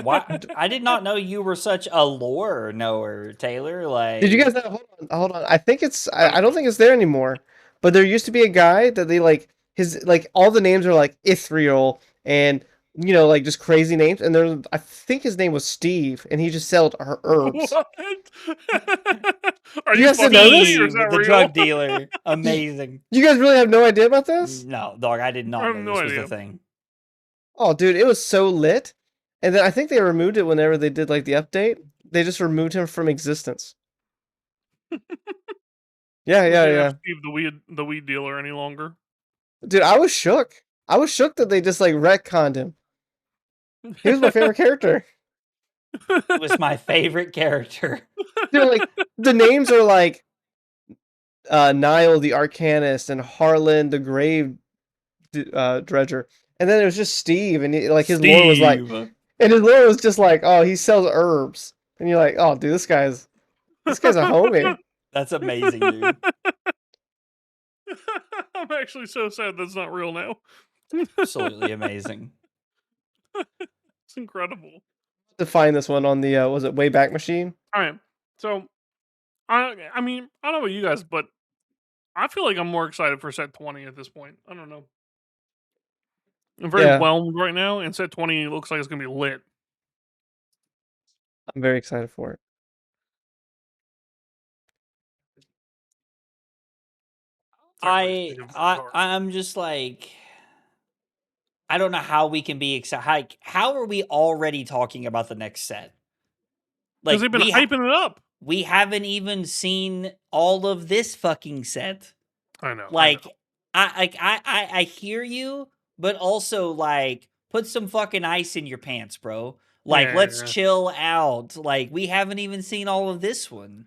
Why? I did not know you were such a lore knower, Taylor. Like, Did you guys know? Hold on. I think it's. I don't think it's there anymore. But there used to be a guy that they like. His like all the names are like Ithriel and like just crazy names. And there, I think his name was Steve, and he just sold herbs. What? Are You you guys didn't fucking know with this? me, or is Steve, that the real? drug dealer. Amazing. You guys really have no idea about this? No, dog, I did I not have know no this was idea. the thing. Oh, dude, it was so lit. And then I think they removed it whenever they did like the update. They just removed him from existence. Yeah, We yeah, can't yeah. have Steve the weed dealer any longer. Dude, I was shook. I was shook that they just like retconned him. He was my favorite character. It was my favorite character. Like the names are like Niall the Arcanist and Harlan the Grave Dredger, and then it was just Steve, and his lore was like, and his lore was just like, oh, he sells herbs, and you're like, oh, dude, this guy's a homie. That's amazing, dude. I'm actually so sad that's not real now. Absolutely amazing. It's incredible. To find this one on the was it Wayback Machine? All right, so I mean, I don't know about you guys, but I feel like I'm more excited for set 20 at this point. I don't know. I'm very Yeah. whelmed right now, and set 20 looks like it's gonna be lit. I'm very excited for it. I'm just like, I don't know how we can be excited. How are we already talking about the next set? Because they've been hyping it up. We haven't even seen all of this fucking set. I know. Like, I hear you, but also like, put some fucking ice in your pants, bro. Like, let's chill out. Like, we haven't even seen all of this one.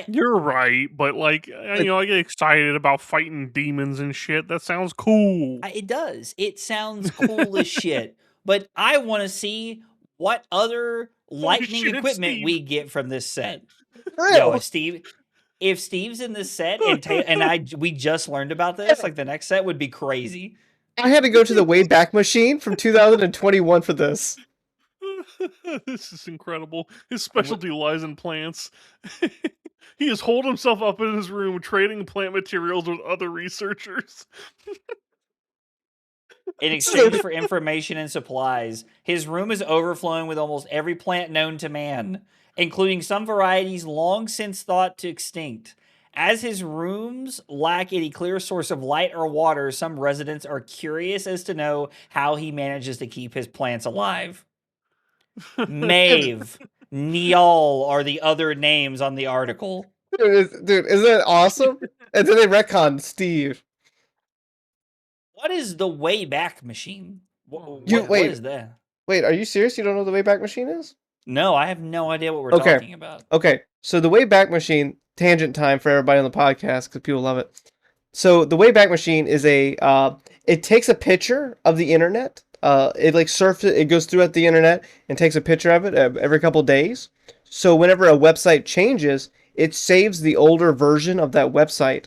You're right, but like, I get excited about fighting demons and shit. That sounds cool. It does. It sounds cool as shit. But I want to see what other lightning equipment we get from this set. Yo, if Steve's in this set and we just learned about this, like the next set would be crazy. I had to go to the Wayback Machine from 2021 for this. This is incredible. His specialty lies in plants. He has holed himself up in his room trading plant materials with other researchers. In exchange for information and supplies, his room is overflowing with almost every plant known to man, including some varieties long since thought to extinct. As his rooms lack any clear source of light or water, some residents are curious as to know how he manages to keep his plants alive. Maeve, Niall are the other names on the article. Dude, isn't that awesome? And then they retcon Steve. What is the Wayback Machine? What is that? Wait, are you serious? You don't know what the Wayback Machine is? No, I have no idea what we're talking about. Okay, so the Wayback Machine, tangent time for everybody on the podcast because people love it. So the Wayback Machine is it takes a picture of the internet. It like surfs it goes throughout the internet and takes a picture of it every couple days. So whenever a website changes, it saves the older version of that website.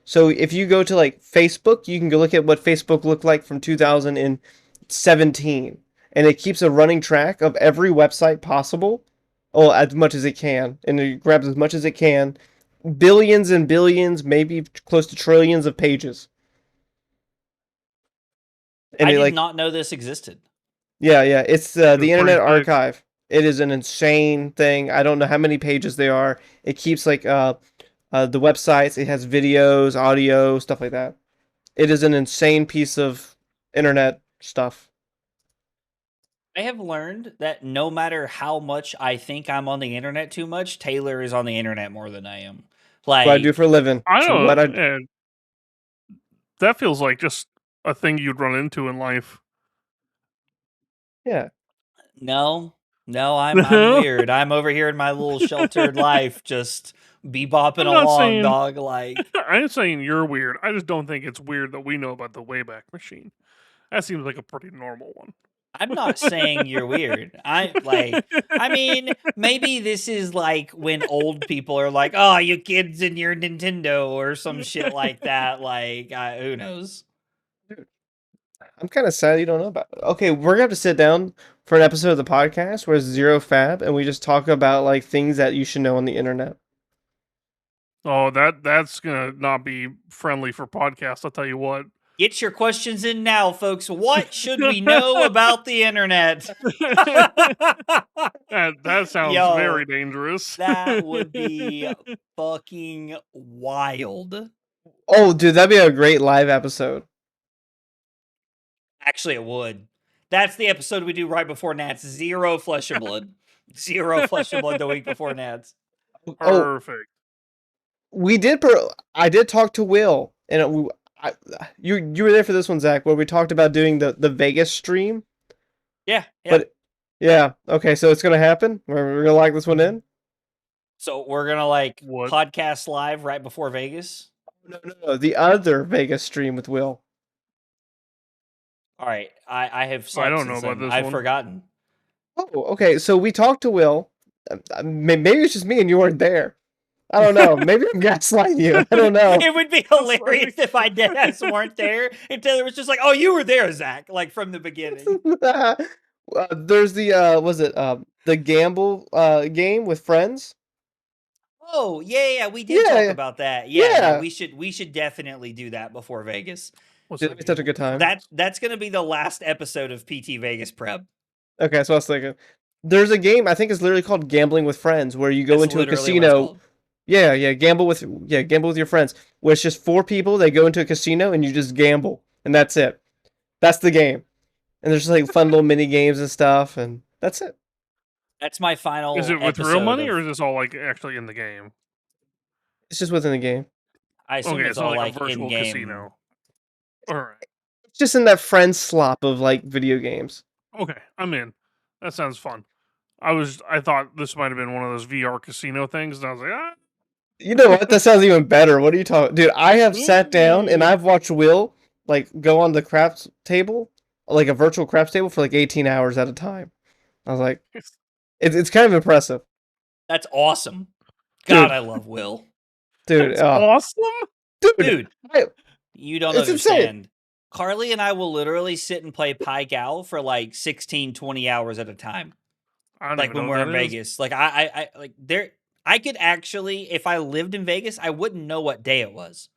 So if you go to like Facebook, you can go look at what Facebook looked like from 2017. And it keeps a running track of every website possible. Oh, as much as it can. And it grabs as much as it can. Billions and billions, maybe close to trillions of pages. And I did not know this existed. Yeah. It's the Internet Archive. It is an insane thing. I don't know how many pages they are. It keeps like the websites. It has videos, audio, stuff like that. It is an insane piece of internet stuff. I have learned that no matter how much I think I'm on the internet too much, Taylor is on the internet more than I am. Like, what I do for a living. I don't know. That feels like just a thing you'd run into in life. Yeah. No, I'm weird. I'm over here in my little sheltered life, just bebopping along, dog. Like, I'm saying you're weird. I just don't think it's weird that we know about the Wayback Machine. That seems like a pretty normal one. I'm not saying you're weird. I mean, maybe this is like when old people are like, "Oh, you kids and your Nintendo" or some shit like that. Like, who knows? I'm kind of sad you don't know about it. Okay, we're gonna have to sit down for an episode of the podcast where it's zero fab and we just talk about like things that you should know on the internet. Oh, that's gonna not be friendly for podcasts. I'll tell you what. Get your questions in now, folks. What should we know about the internet? That sounds Yo, very dangerous. That would be fucking wild. Oh, dude, that'd be a great live episode. Actually, it would. That's the episode we do right before Nats. Zero Flesh and Blood. Zero Flesh and Blood the week before Nats. Perfect. I did talk to Will, and you were there for this one, Zach, where we talked about doing the Vegas stream. Yeah. But yeah, okay, so it's gonna happen. We're gonna lock this one in. So we're gonna like What? podcast live right before Vegas. No, the other Vegas stream with Will. All right, I have. Slept I don't know since about then. this I've one. forgotten. Oh, okay. So we talked to Will. Maybe it's just me and you weren't there. I don't know. Maybe I'm gaslighting you. I don't know. It would be hilarious if I deadass weren't there and Taylor was just like, "Oh, you were there, Zach," like from the beginning. There's the gamble game with friends? Oh, yeah, we did talk about that. Yeah. No, we should definitely do that before Vegas. Dude, it'd be such a good time. That's gonna be the last episode of PT Vegas Prep. Okay, so I was thinking, there's a game I think it's literally called Gambling with Friends, where you go That's into a literally what it's casino. called. Yeah, gamble with your friends. Where it's just 4 people. They go into a casino and you just gamble, and that's it. That's the game. And there's just like fun little mini games and stuff, and that's it. That's my final. Is it with real money or is this all like actually in the game? It's just within the game. I assume Okay, it's it's all not like like a virtual in-game. casino. All right. It's just in that friend slop of like video games. Okay, I'm in. That sounds fun. I thought this might have been one of those VR casino things, and I was like, ah. You know what? That sounds even better. What are you talking, dude? I have sat down and I've watched Will like go on the craps table, like a virtual craps table, for like 18 hours at a time. I was like, it's kind of impressive. That's awesome. God, Dude. I love Will. Dude, That's awesome. dude, You don't It's insane. understand. Carly and I will literally sit and play Pai Gal for like 16, 20 hours at a time. I don't Like even when know we're what in that is. Vegas. Like I like there I could actually, if I lived in Vegas, I wouldn't know what day it was.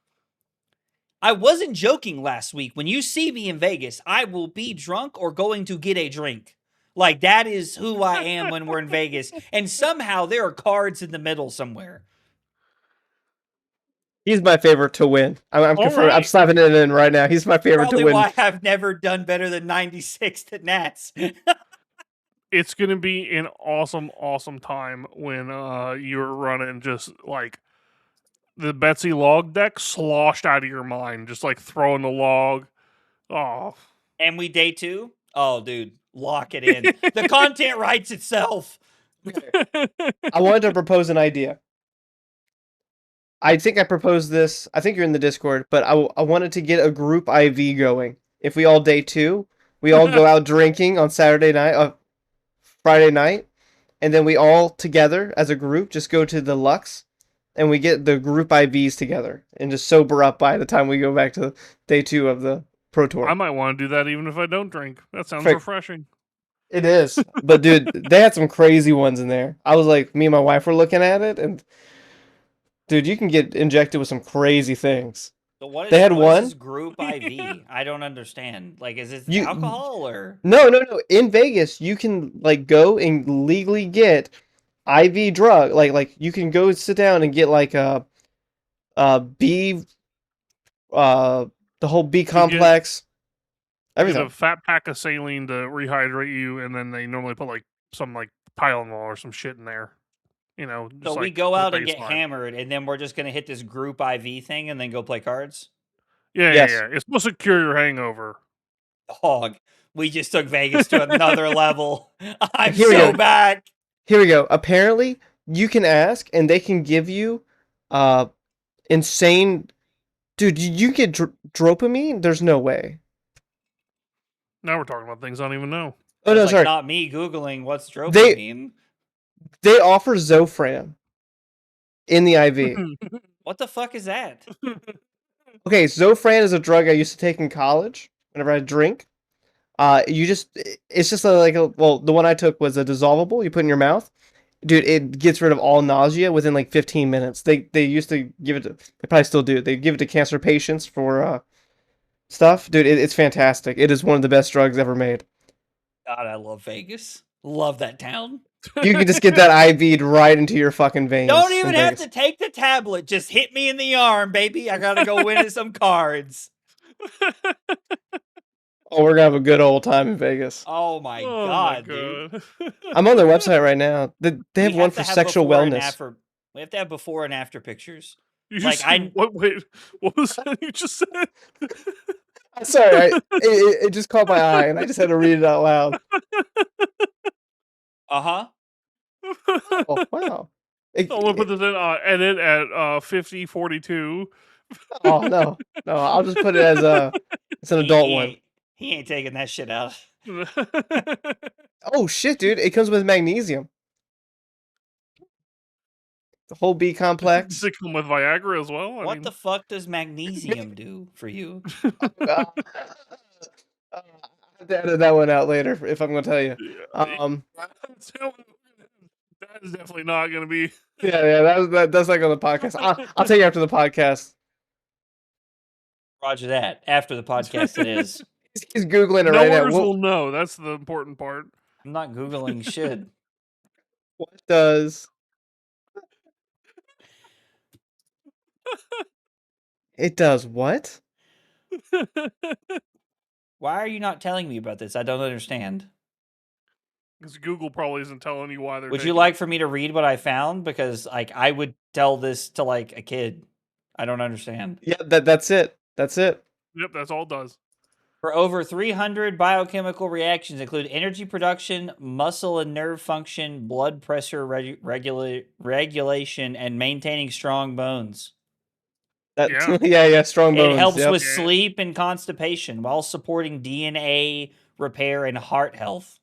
I wasn't joking last week. When you see me in Vegas, I will be drunk or going to get a drink. Like that is who I am when we're in Vegas. And somehow there are cards in the middle somewhere. he's my favorite to win. I'm All confirming. I'm right. slapping it in right now. He's my favorite Probably to win. why I've never done better than 96 at Nats. It's gonna be an awesome, awesome time when you're running just like the Betsy log deck sloshed out of your mind, just like throwing the log. Oh, And we day 2? Oh, dude, lock it in. The content writes itself. I wanted to propose an idea. I think I proposed this. I think you're in the Discord, but I wanted to get a group IV going. If we all day 2, we all go out drinking on Saturday night, Friday night, and then we all together as a group just go to the Lux, and we get the group IVs together and just sober up by the time we go back to day 2 of the Pro Tour. I might want to do that even if I don't drink. That sounds Frick. refreshing. It is. But dude, they had some crazy ones in there. I was like, me and my wife were looking at it, and dude, you can get injected with some crazy things. So what is, They had what is one? this group IV? I don't understand. Like, is it You- alcohol or? No. In Vegas, you can like go and legally get IV drug. Like you can go sit down and get like a B, the whole B complex, Get everything. a fat pack of saline to rehydrate you, and then they normally put like some like Tylenol or some shit in there. You know, just So we like go the out and get baseline. hammered, and then we're just gonna hit this group IV thing, and then go play cards. Yeah, Yes. yeah. It's supposed to cure your hangover. Dog, we just took Vegas to another level. I'm Here we so go. back. Here we go. Apparently, you can ask, and they can give you insane. Dude, you get dopamine? There's no way. Now we're talking about things I don't even know. Oh no, It's like sorry. not me Googling what's dopamine. They offer Zofran in the IV. What the fuck is that? Okay, Zofran is a drug I used to take in college whenever I drink. It's just well, the one I took was a dissolvable you put in your mouth. Dude, it gets rid of all nausea within like 15 minutes. They used to give it to, they probably still do. They give it to cancer patients for stuff. Dude, it's fantastic. It is one of the best drugs ever made. God, I love Vegas. Love that town. You can just get that IV'd right into your fucking veins. Don't in even have Vegas. to take the tablet. Just hit me in the arm, baby. I gotta go win at some cards. Oh, we're gonna have a good old time in Vegas. Oh my god, dude. I'm on their website right now. They have We one to for have sexual before and wellness. after- we have to have before and after pictures. You Like, just wait, what was that you just said? Sorry, it just caught my eye, and I just had to read it out loud. Uh-huh. Oh wow! I'm gonna put this in edit at 5042. Oh no, I'll just put it as it's an adult one. He ain't taking that shit out. Oh shit, dude! It comes with magnesium. The whole B complex. Does it come with Viagra as well? What the fuck does magnesium do for you? I'll have to edit that one out later if I'm gonna tell you. That is definitely not gonna be. Yeah, that's like on the podcast. I'll tell you after the podcast. Roger that. After the podcast, it is. He's googling it No right now. others will know. That's the important part. I'm not googling shit. What does it does what? Why are you not telling me about this? I don't understand. Because Google probably isn't telling you why they're. Would you like for me to read what I found? Because like I would tell this to like a kid. I don't understand. Yeah, that's it. That's it. Yep, that's all it does. For over 300 biochemical reactions include energy production, muscle and nerve function, blood pressure regulation, and maintaining strong bones. Yeah, strong bones. It helps with sleep and constipation while supporting DNA repair and heart health.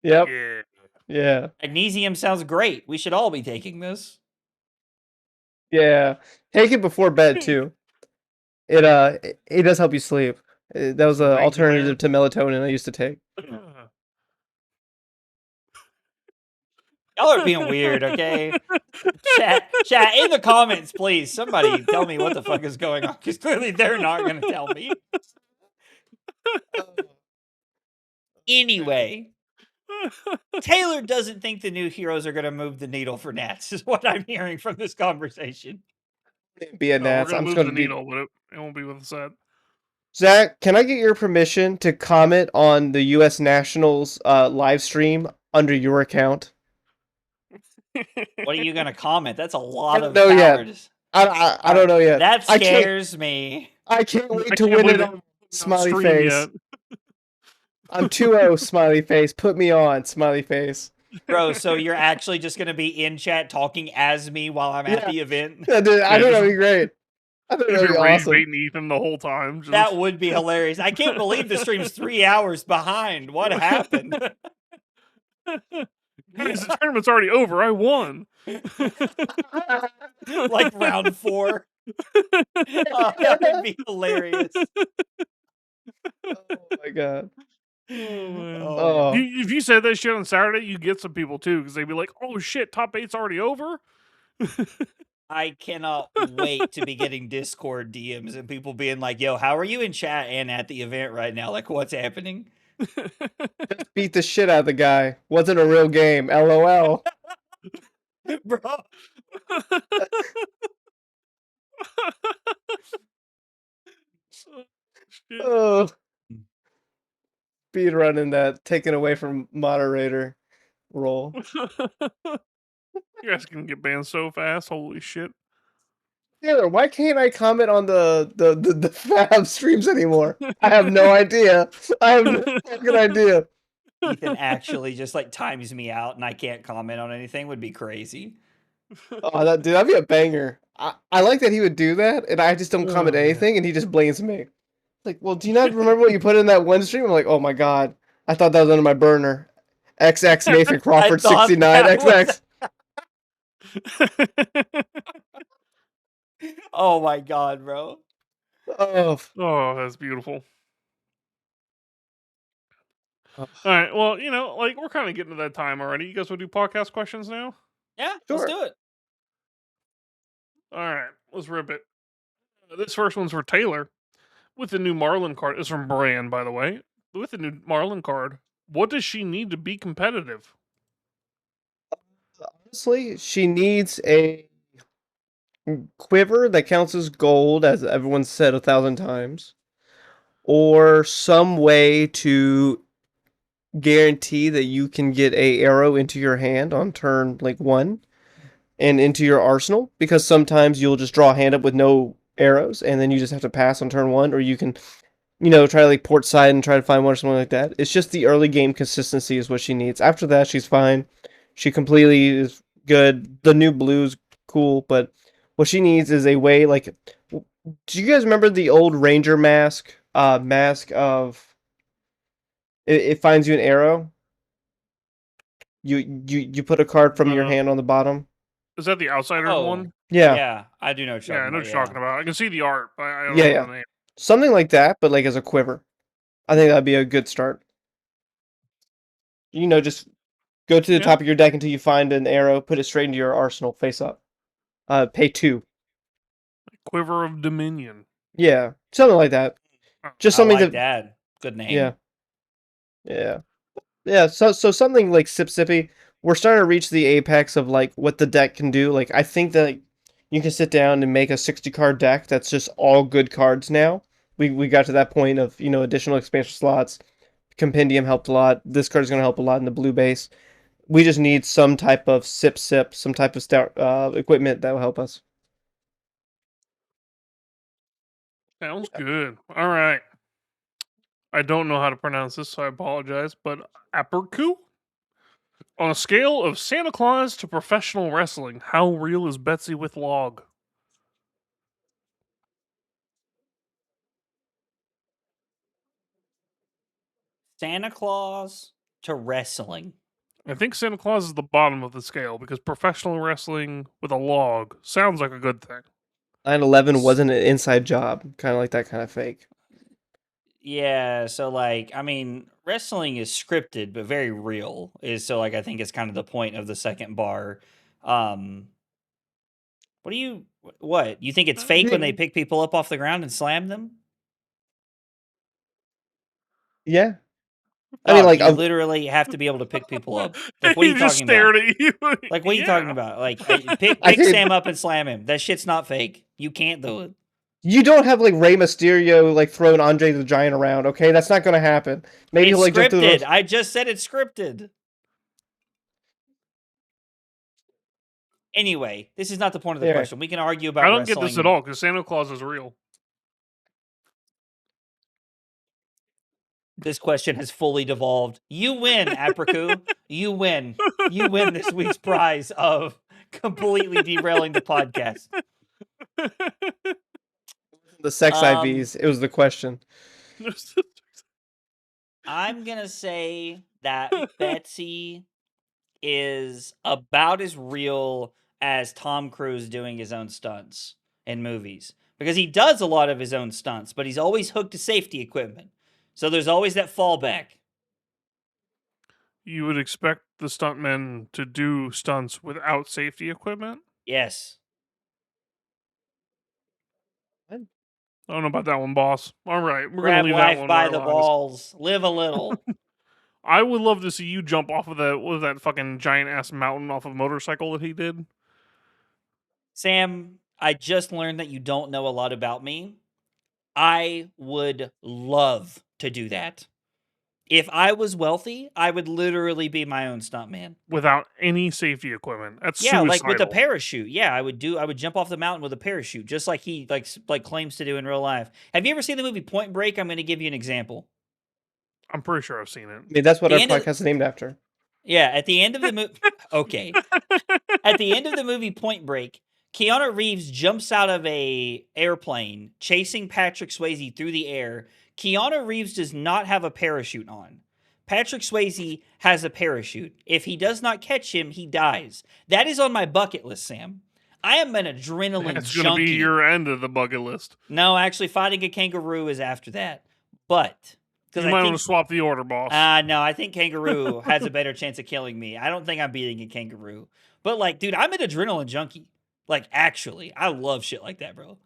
Yep. Yeah. Magnesium sounds great. We should all be taking this. Yeah. Take it before bed too. It does help you sleep. That was an alternative to melatonin I used to take. Y'all are being weird, okay? Chat in the comments, please. Somebody tell me what the fuck is going on, because clearly they're not going to tell me. Anyway, Taylor doesn't think the new heroes are going to move the needle for Nats, is what I'm hearing from this conversation. Be a Nats. I'm just going to move the needle, but it won't be with the set. Zach, can I get your permission to comment on the U.S. Nationals live stream under your account? What are you going to comment? That's a lot of power. I don't know yet. That scares me. I can't wait to win it on smiley face. I'm 2-0, smiley face. Put me on, smiley face. Bro, so you're actually just going to be in chat talking as me while I'm at the event? Yeah, dude, I think that'd be great. I think that'd be awesome. Baiting Ethan the whole time. That would be hilarious. I can't believe the stream's 3 hours behind. What happened? Guys, the tournament's already over. I won. Like round 4. That would be hilarious. Oh my god. Oh. If you said that shit on Saturday, you get some people too, because they'd be like, "Oh shit, top 8's already over." I cannot wait to be getting Discord DMs and people being like, "Yo, how are you in chat and at the event right now? Like, what's happening?" Just beat the shit out of the guy. Wasn't a real game. LOL. Bro. Oh. Speed running that, taken away from moderator role. You guys can get banned so fast. Holy shit. Taylor, why can't I comment on the Fab streams anymore? I have no idea. I have no fucking idea. Ethan actually just like times me out and I can't comment on anything would be crazy. Oh, that'd be a banger. I like that he would do that, and I just don't comment anything, and he just blames me. Like, well, do you not remember what you put in that one stream? I'm like, oh my god, I thought that was under my burner. XX Nathan I Crawford thought 69 that XX. Oh my god, bro. Oh, Oh, that's beautiful. oh, All right. Well, like we're kind of getting to that time already. You guys want to do podcast questions now? Yeah, let's sure. do it. All right. Let's rip it. This first one's for Taylor. With the new Marlon card, it's from Brand, by the way. With the new Marlon card, what does she need to be competitive? Honestly, she needs a quiver that counts as gold, as everyone's said 1,000 times, or some way to guarantee that you can get a arrow into your hand on turn like 1 and into your arsenal, because sometimes you'll just draw a hand up with no arrows and then you just have to pass on turn 1, or you can try to like port side and try to find one or something like that. It's just the early game consistency is what she needs. After that, she's fine. She completely is good. The new blue's cool, but what she needs is a way like. Do you guys remember the old Ranger mask? Mask of it finds you an arrow. You put a card from your hand on the bottom. Is that the Outsiders Oh, one? Yeah, yeah, I do know what you're Yeah, I talking know about. what you're talking about. I can see the art, but I don't yeah, know yeah. the name. Something like that, but like as a quiver. I think that'd be a good start. Just go to the Yeah. top of your deck until you find an arrow, put it straight into your arsenal, face up. Pay 2. Quiver of Dominion. Yeah, something like that. Just I something like that. that. Good name. Yeah, yeah, yeah. So something like Sip Sippy. We're starting to reach the apex of like what the deck can do. Like I think that you can sit down and make a 60-card deck that's just all good cards now. We got to that point of additional expansion slots. Compendium helped a lot. This card is going to help a lot in the blue base. We just need some type of sip, some type of stout equipment that will help us. Sounds good. All right. I don't know how to pronounce this, so I apologize. But Aperku? On a scale of Santa Claus to professional wrestling, how real is Betsy with Log? Santa Claus to wrestling. I think Santa Claus is the bottom of the scale because professional wrestling with a log sounds like a good thing. 9/11 wasn't an inside job, kind of like that kind of fake. Yeah, so like, I mean, wrestling is scripted but very real. Is so like I think it's kind of the point of the second bar. Um what do you what? You think it's fake when they pick people up off the ground and slam them? Yeah, I mean, Dog, like, you literally have to be able to pick people up. Like, what are He you just talking about? stared at you. Like, what are you talking about? Like, pick I think Sam up and slam him. That shit's not fake. You can't do it. you don't have like Rey Mysterio like throwing Andre the Giant around. Okay, that's not gonna happen. Maybe It's he'll like jump through the scripted. ropes. I just said it's scripted. Anyway, this is not the point of the Yeah. question. We can argue about I don't wrestling. get this at all because Santa Claus is real. This question has fully devolved. You win, Apricu. You win. You win this week's prize of completely derailing the podcast. The sex IVs. It was the question. I'm gonna say that Betsy is about as real as Tom Cruise doing his own stunts in movies. Because he does a lot of his own stunts, but he's always hooked to safety equipment. So there's always that fallback. You would expect the stuntmen to do stunts without safety equipment? Yes. I don't know about that one, boss. All right, we're Grab gonna leave that life one by where the it lies. balls. Live a little. I would love to see you jump off of that fucking giant ass mountain off of a motorcycle that he did. Sam, I just learned that you don't know a lot about me. I would love to do that. If I was wealthy, I would literally be my own stuntman. Without any safety equipment. That's Yeah, suicidal. like with a parachute. Yeah, I would jump off the mountain with a parachute, just like he like claims to do in real life. Have you ever seen the movie Point Break? I'm going to give you an example. I'm pretty sure I've seen it. I mean, that's what The our end of podcast is named after. Yeah, at the end of the movie, okay. At the end of the movie Point Break, Keanu Reeves jumps out of a airplane chasing Patrick Swayze through the air. Keanu Reeves does not have a parachute on. Patrick Swayze has a parachute. If he does not catch him, he dies. That is on my bucket list, Sam. I am an adrenaline That's going to be junkie. your end of the bucket list. No, actually, fighting a kangaroo is after that. But You might want to swap the order, boss. no, I think kangaroo has a better chance of killing me. I don't think I'm beating a kangaroo. But like, dude, I'm an adrenaline junkie. Like, actually, I love shit like that, bro.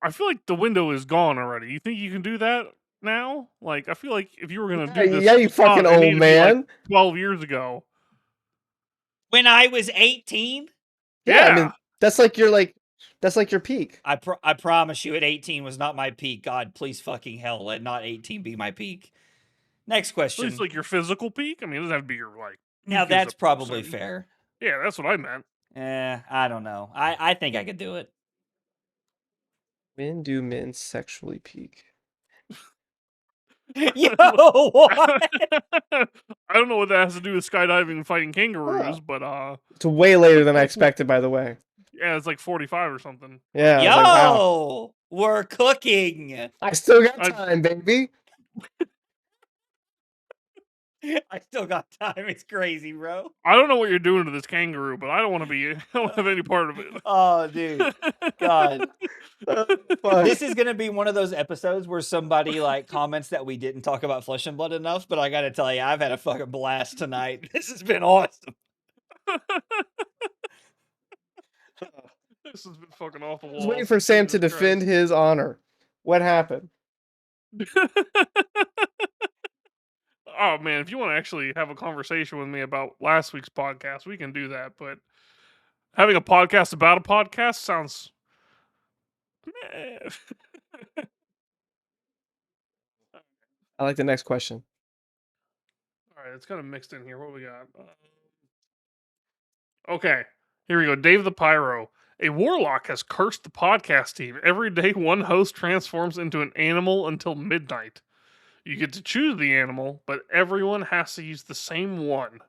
I feel like the window is gone already. You think you can do that now? Like, I feel like if you were going to do this, Yeah, you fucking it needed old to be, like, man. 12 years ago. When I was 18, Yeah, I mean that's like your peak. I promise you, at 18 was not my peak. God, please fucking hell, let not 18 be my peak. Next At question. least like your physical peak. I mean, it doesn't have to be your like. Now peak as that's a probably person. fair. Yeah, that's what I meant. I don't know. I think I could do it. When do men sexually peak? Yo, what? I don't know what that has to do with skydiving and fighting kangaroos, Huh. but It's way later than I expected, by the way. yeah, it's like 45 or something. Yeah. Yo, I was like, wow. we're cooking. I still got I- time, baby. I still got time. It's crazy, bro. I don't know what you're doing to this kangaroo, but I don't want to be. I don't have any part of it. Oh, dude. God. Fuck. This is gonna be one of those episodes where somebody like comments that we didn't talk about Flesh and Blood enough, but I gotta tell you, I've had a fucking blast tonight. This has been awesome. This has been fucking awful. I was waiting for Sam to defend his honor. What happened? Oh man, if you want to actually have a conversation with me about last week's podcast, we can do that. But having a podcast about a podcast sounds. I like the next question. All right, it's kind of mixed in here. What we got? Okay, here we go. Dave the Pyro. A warlock has cursed the podcast team. Every day, one host transforms into an animal until midnight. You get to choose the animal, but everyone has to use the same one.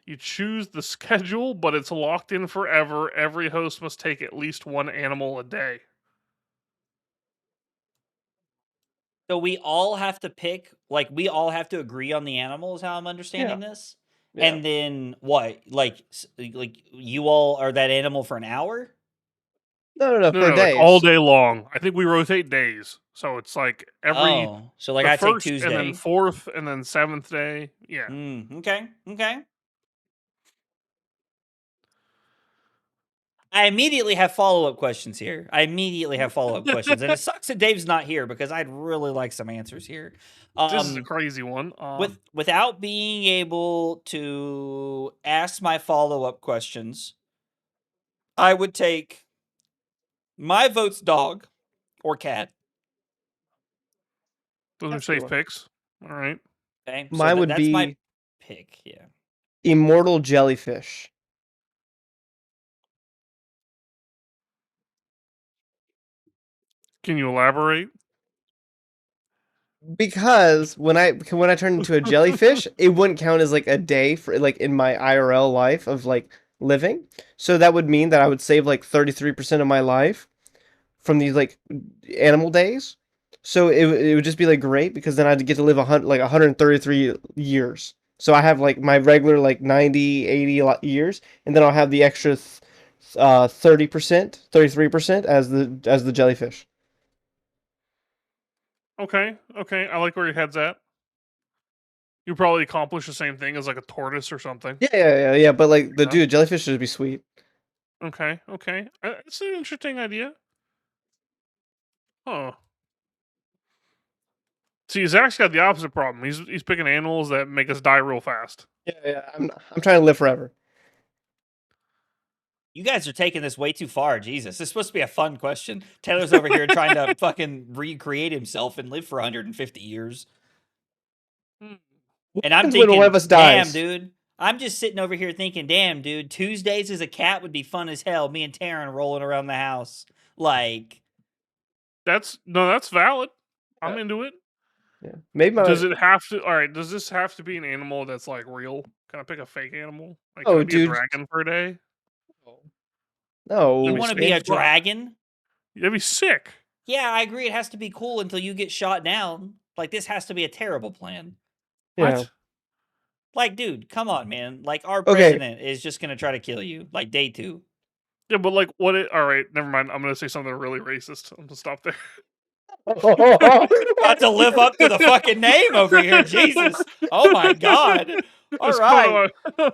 You choose the schedule, but it's locked in forever. Every host must take at least one animal a day. So we all have to pick, like, we all have to agree on the animal, is how I'm understanding this. Yeah. And then what? Like you all are that animal for an hour? No, for like days. all day long. I think we rotate days, so it's like every so like the I take first Tuesday, and then fourth and then seventh day. Yeah. Okay. I immediately have follow-up questions here. And it sucks that Dave's not here because I'd really like some answers here. This is a crazy one. Without being able to ask my follow-up questions, I would take my vote's dog or cat. Those are safe picks. All right. Okay. Mine would that's be my pick. Yeah. immortal jellyfish. Can you elaborate? Because when I turn into a jellyfish, it wouldn't count as like a day for like in my IRL life of like living. So that would mean that I would save like 33% of my life from these like animal days. So it would just be like great because then I'd get to live 133 years. So I have like my regular like 90, 80 years, and then I'll have the extra 30%, 33% as the jellyfish. Okay. I like where your head's at. You probably accomplish the same thing as like a tortoise or something. Yeah. But like the jellyfish should be sweet. Okay. It's an interesting idea. Huh. See, Zach's got the opposite problem. He's picking animals that make us die real fast. Yeah. I'm trying to live forever. You guys are taking this way too far. Jesus, this is supposed to be a fun question. Taylor's over here trying to fucking recreate himself and live for 150 years. And I'm thinking, one of us dies? Damn, dude. I'm just sitting over here thinking, damn, dude, Tuesdays as a cat would be fun as hell. Me and Taryn rolling around the house. Like, that's valid. I'm into it. Yeah. Maybe does it have to? All right. Does this have to be an animal that's like real? Can I pick a fake animal? Like, can I be a dragon for a day? No, You be want to sick. be a Space Jam. dragon? That'd be sick. Yeah, I agree. It has to be cool until you get shot down. Like, this has to be a terrible plan. Yeah. What? Like, dude, come on, man. Like, our Okay. president is just gonna try to kill you. Like, day 2. Yeah, but like, what? All right, never mind. I'm gonna say something really racist. I'm gonna stop there. About to live up to the fucking name over here. Jesus. Oh my god. All It's right. coming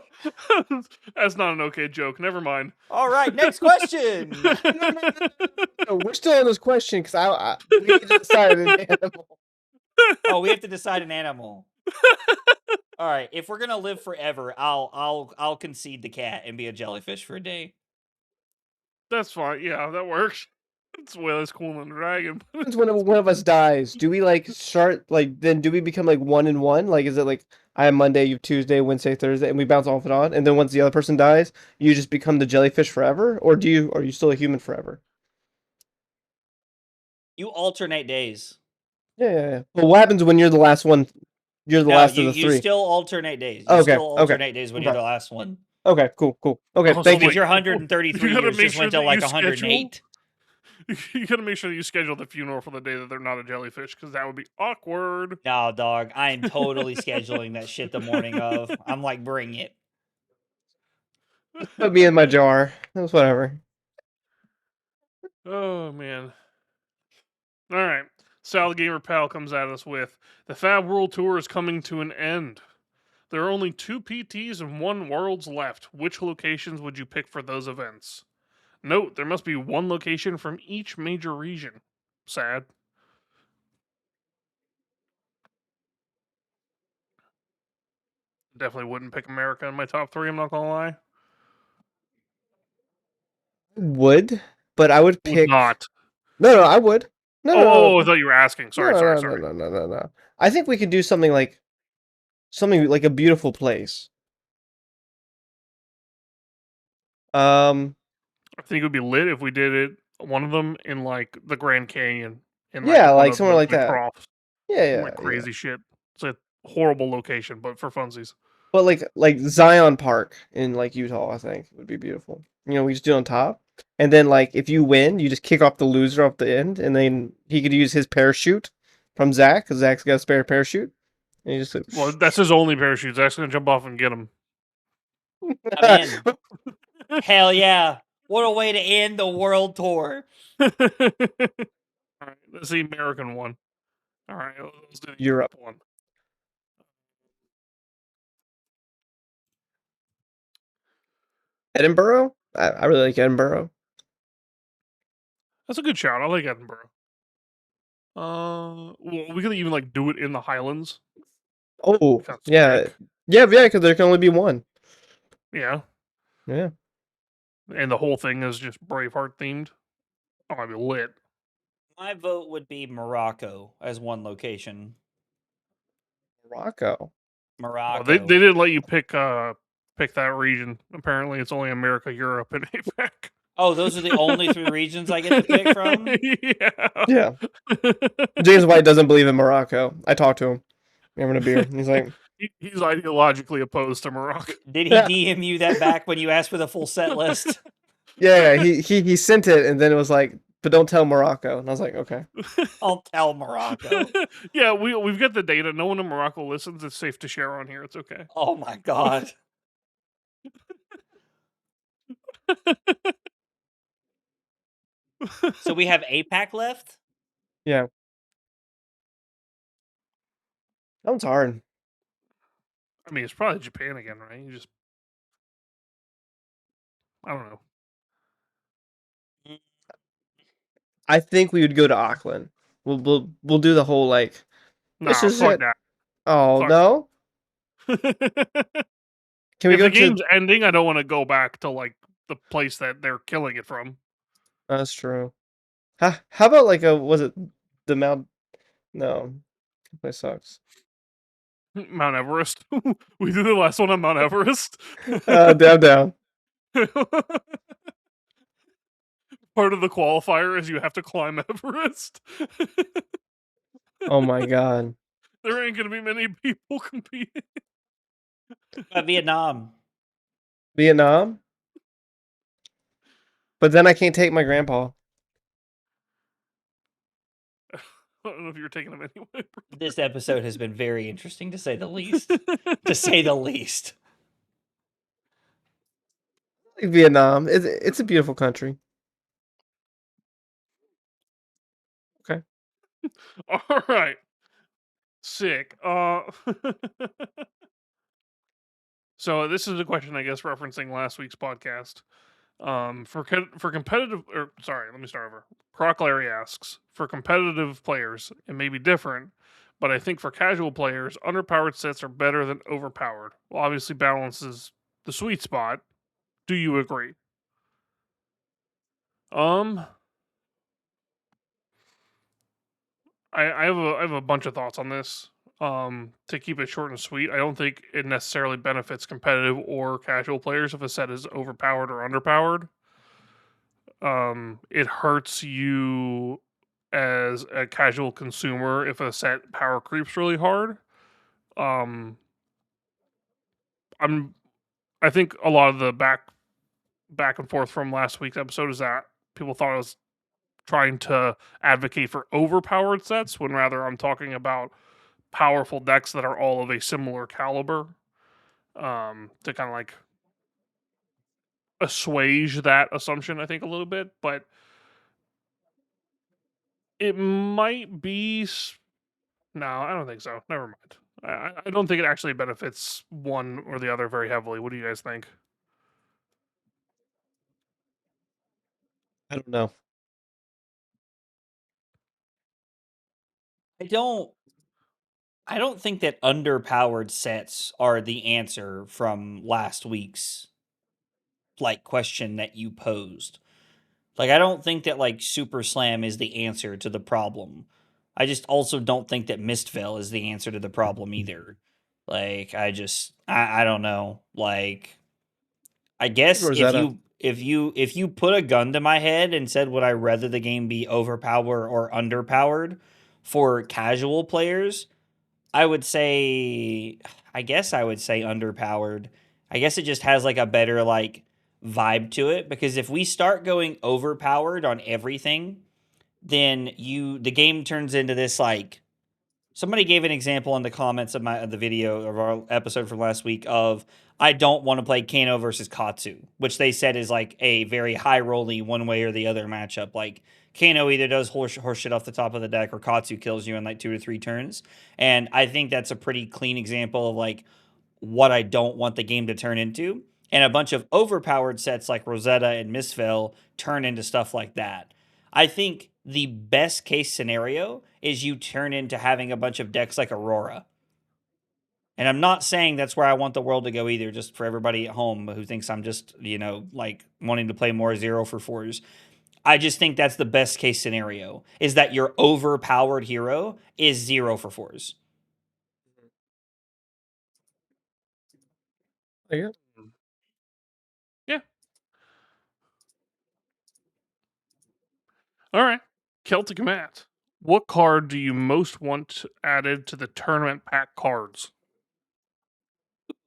on- That's not an okay joke. Never mind. All right. Next question. No, we're still on this question because we need to decide an animal. Oh, we have to decide an animal. All right. If we're gonna live forever, I'll concede the cat and be a jellyfish for a day. That's fine. Yeah, that works. It's way less cool than a dragon. Since when one of us dies, do we like start like then do we become like 1 and 1? Like is it like I have Monday, you have Tuesday, Wednesday, Thursday, and we bounce off and on, and then once the other person dies, you just become the jellyfish forever, or are you still a human forever? You alternate days. Yeah. But what happens when you're the last one? You're the No, last you, of the you three. still alternate days. You Okay, still okay, alternate days when you're okay. the last one. Okay, cool. Okay, Oh, so thank Because you. your like, 133 you gotta years make just sure went to that like you 108. You gotta make sure that you schedule the funeral for the day that they're not a jellyfish, because that would be awkward. No, dog. I am totally scheduling that shit the morning of. I'm like, bring it. Put me in my jar. That's whatever. Oh man. All right. Sal the Gamer Pal comes at us with the Fab World Tour is coming to an end. There are only 2 PTs and 1 Worlds left. Which locations would you pick for those events? Note, there must be 1 location from each major region. Sad. Definitely wouldn't pick America in my top 3, I'm not gonna lie. Would, but I would Would pick. not. No, I would. Oh, I thought you were asking. Sorry. No. I think we could do something like a beautiful place. I think it would be lit if we did it, one of them in like the Grand Canyon, in like Yeah, one like of somewhere the like that. troughs, Yeah, like crazy shit. It's a horrible location, but for funsies. But like Zion Park in like Utah, I think would be beautiful. You know, we just do it on top, and then like if you win, you just kick off the loser off the end, and then he could use his parachute from Zach because Zach's got a spare parachute, and he just Well, that's his only parachute. Zach's gonna jump off and get him. I'm in. Hell yeah. What a way to end the world tour. All right, that's the American one. All right, let's do the Europe. one. Edinburgh. I really like Edinburgh. That's a good shout. I like Edinburgh. Well, we could even like do it in the Highlands. Oh Sounds yeah, sick. yeah, because there can only be one. Yeah, Yeah. and the whole thing is just Braveheart themed. Oh, I'd be lit. My vote would be Morocco as one location. Morocco. Morocco. Well, they didn't let you pick that region. Apparently, it's only America, Europe, and APAC. Oh, those are the only 3 regions I get to pick from? Yeah. James White doesn't believe in Morocco. I talked to him. We're having a beer. And he's like, He's ideologically opposed to Morocco. Did he DM you that back when you asked for the full set list? yeah, he sent it, and then it was like, but don't tell Morocco. And I was like, okay. I'll tell Morocco. Yeah, we've got the data. No one in Morocco listens. It's safe to share on here. It's okay. Oh my god. So we have APAC left? Yeah. That one's hard. I mean, it's probably Japan again, right? I don't know. I think we would go to Auckland. We'll do the whole like. No, This is fuck it. that. Oh Fuck. no! Can we If go the to? game's ending, I don't want to go back to like the place that they're killing it from. That's true. How about like was it the Mount? No, that place sucks. Mount Everest. We did the last one on Mount Everest. Down. Part of the qualifier is you have to climb Everest. Oh my god. There ain't gonna be many people competing. Vietnam. Vietnam. But then I can't take my grandpa. I don't know if you were taking them anyway. This episode has been very interesting, to say the least. To say the least. Like Vietnam, it's a beautiful country. Okay. All right. Sick. So this is a question, I guess, referencing last week's podcast. For competitive, or sorry, let me start over. Croc Larry asks, for competitive players, it may be different, but I think for casual players, underpowered sets are better than overpowered. Well, obviously, balance is the sweet spot. Do you agree? Um, I have a bunch of thoughts on this. To keep it short and sweet, I don't think it necessarily benefits competitive or casual players if a set is overpowered or underpowered. It hurts you as a casual consumer if a set power creeps really hard. Um, I think a lot of the back and forth from last week's episode is that people thought I was trying to advocate for overpowered sets when rather I'm talking about powerful decks that are all of a similar caliber. To kind of like assuage that assumption, I think, a little bit, but it might be. No, I don't think so. Never mind. I don't think it actually benefits one or the other very heavily. What do you guys think? I don't know. I don't think that underpowered sets are the answer from last week's like question that you posed. Like, I don't think that like Super Slam is the answer to the problem. I just also don't think that Mistvale is the answer to the problem either. Like, I don't know. Like, I guess Rosetta. if you put a gun to my head and said would I rather the game be overpowered or underpowered for casual players, I would say I guess I would say underpowered. I guess it just has like a better like vibe to it because if we start going overpowered on everything, then the game turns into this like somebody gave an example in the comments of the video of our episode from last week of I don't want to play Kano versus Katsu, which they said is like a very high rolling one way or the other matchup. Like Kano either does horse shit off the top of the deck or Katsu kills you in like 2 to 3 turns. And I think that's a pretty clean example of like what I don't want the game to turn into. And a bunch of overpowered sets like Rosetta and Mistvale turn into stuff like that. I think the best case scenario is you turn into having a bunch of decks like Aurora. And I'm not saying that's where I want the world to go either, just for everybody at home who thinks I'm just, like wanting to play more 0 for 4s. I just think that's the best case scenario is that your overpowered hero is 0 for 4s. There you go. Yeah. All right. Celtic Matt. What card do you most want added to the tournament pack cards?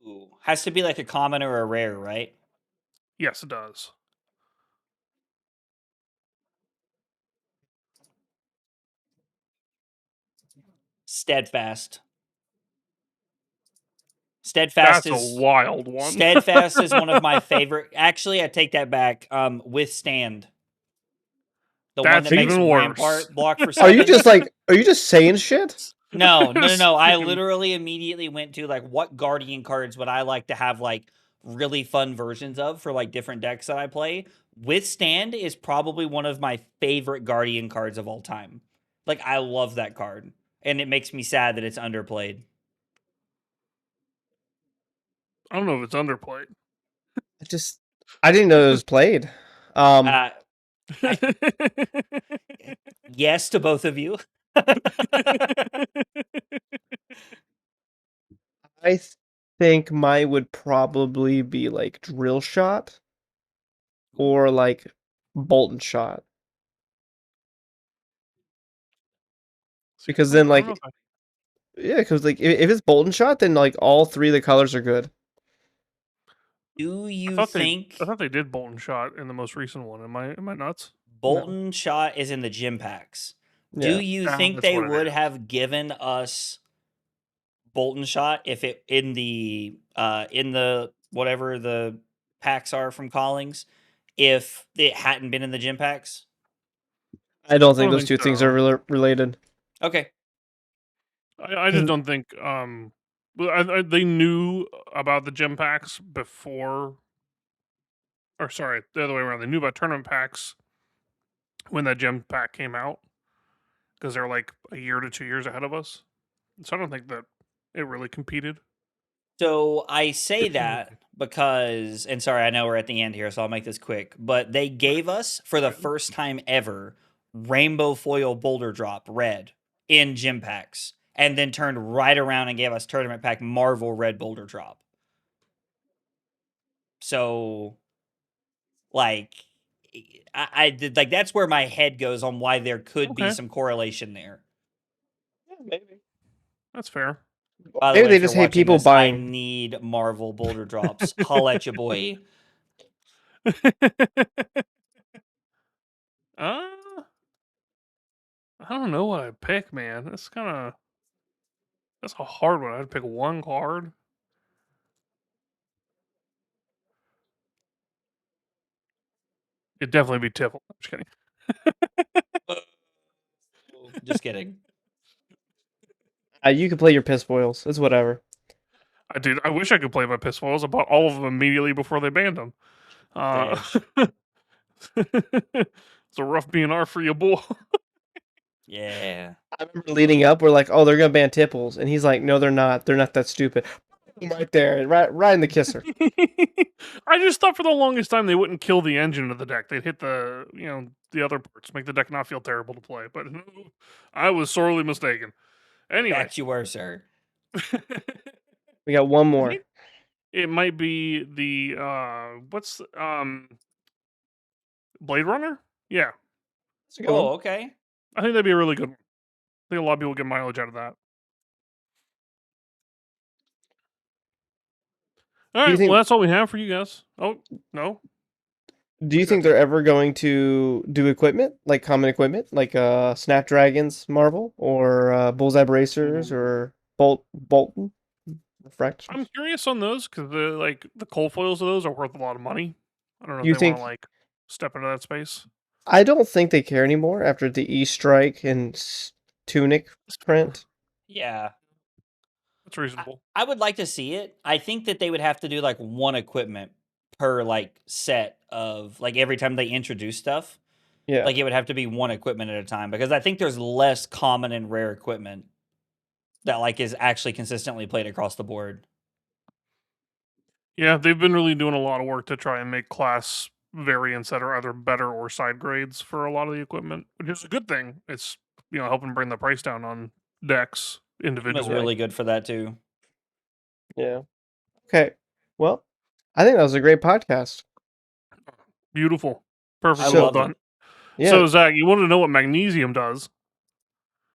Ooh, has to be like a common or a rare, right? Yes, it does. Steadfast. Steadfast That's a is wild one. Steadfast is one of my favorite. Actually, I take that back. Withstand, the one That's that makes even worse. Rampart block for Are you 7. just saying shit? No. I Speaking- literally immediately went to like what Guardian cards would I like to have like really fun versions of for like different decks that I play. Withstand is probably one of my favorite Guardian cards of all time. Like I love that card, and it makes me sad that it's underplayed. I don't know if it's underplayed. I didn't know it was played. Uh, yes to both of you. I think mine would probably be like drill shot or like Bolton shot. Because then I don't know like yeah, because like if it's Bolton shot, then like all three of the colors are good. Do I you thought think they did Bolt and Shot in the most recent one. Am I nuts? Bolton Shot is in the gym packs? Do Yeah. you think That's they what it would is. have given us Bolton Shot if it in the whatever the packs are from Collings if it hadn't been in the gym packs? I don't I think don't those think two things are so. related. Okay. I just don't think they knew about the gem packs before, or sorry, the other way around. They knew about tournament packs when that gem pack came out because they're like a year to 2 years ahead of us. So I don't think that it really competed. So I say that because, and sorry, I know we're at the end here, so I'll make this quick. But they gave us for the first time ever rainbow foil boulder drop red in gym packs, and then turned right around and gave us tournament pack Marvel red boulder drop. So, like, I did like that's where my head goes on why there could be Okay, some correlation there. Yeah, maybe. that's fair. By the Maybe way, they if you're just hate watching people this, I buying. need Marvel boulder drops. Holla at your boy. uh, I don't know what I'd pick, man. That's a hard one. I'd pick one card. It'd definitely be Tifl. I'm just kidding. Just kidding. You can play your piss boils. It's whatever. I wish I could play my piss foils. I bought all of them immediately before they banned them. Damn. It's a rough BNR for you, boy. Yeah. I remember leading up, we're like, oh, they're gonna ban tipples, and he's like, no, they're not. They're not that stupid. Right there, right in the kisser. I just thought for the longest time they wouldn't kill the engine of the deck. They'd hit the other parts, make the deck not feel terrible to play. But no, I was sorely mistaken. Anyway, That you were, sir. We got one more. it might be the Blade Runner. Yeah, That's a good one. Oh, okay. I think that'd be a really good one. I think a lot of people get mileage out of that. All Do you right, well think? that's all we have for you guys. Oh no, Do you think they're ever going to do equipment, like common equipment, like Snapdragons Marvel or Bullseye Bracers or Bolton Refractors? I'm curious on those because the cold foils of those are worth a lot of money. I don't know if You they want to think? step into that space. I don't think they care anymore after the E Strike and Tunic print. Yeah. That's reasonable. I would like to see it. I think that they would have to do like one equipment per like set of like every time they introduce stuff. Yeah. Like it would have to be one equipment at a time because I think there's less common and rare equipment that like is actually consistently played across the board. Yeah, they've been really doing a lot of work to try and make class variants that are either better or side grades for a lot of the equipment, which is a good thing. It's helping bring the price down on decks It was individually. really good for that too. Yeah. Okay. Well, I think that was a great podcast. Beautiful, perfect, I well love done. it. Yeah. So Zach, you wanted to know what magnesium does?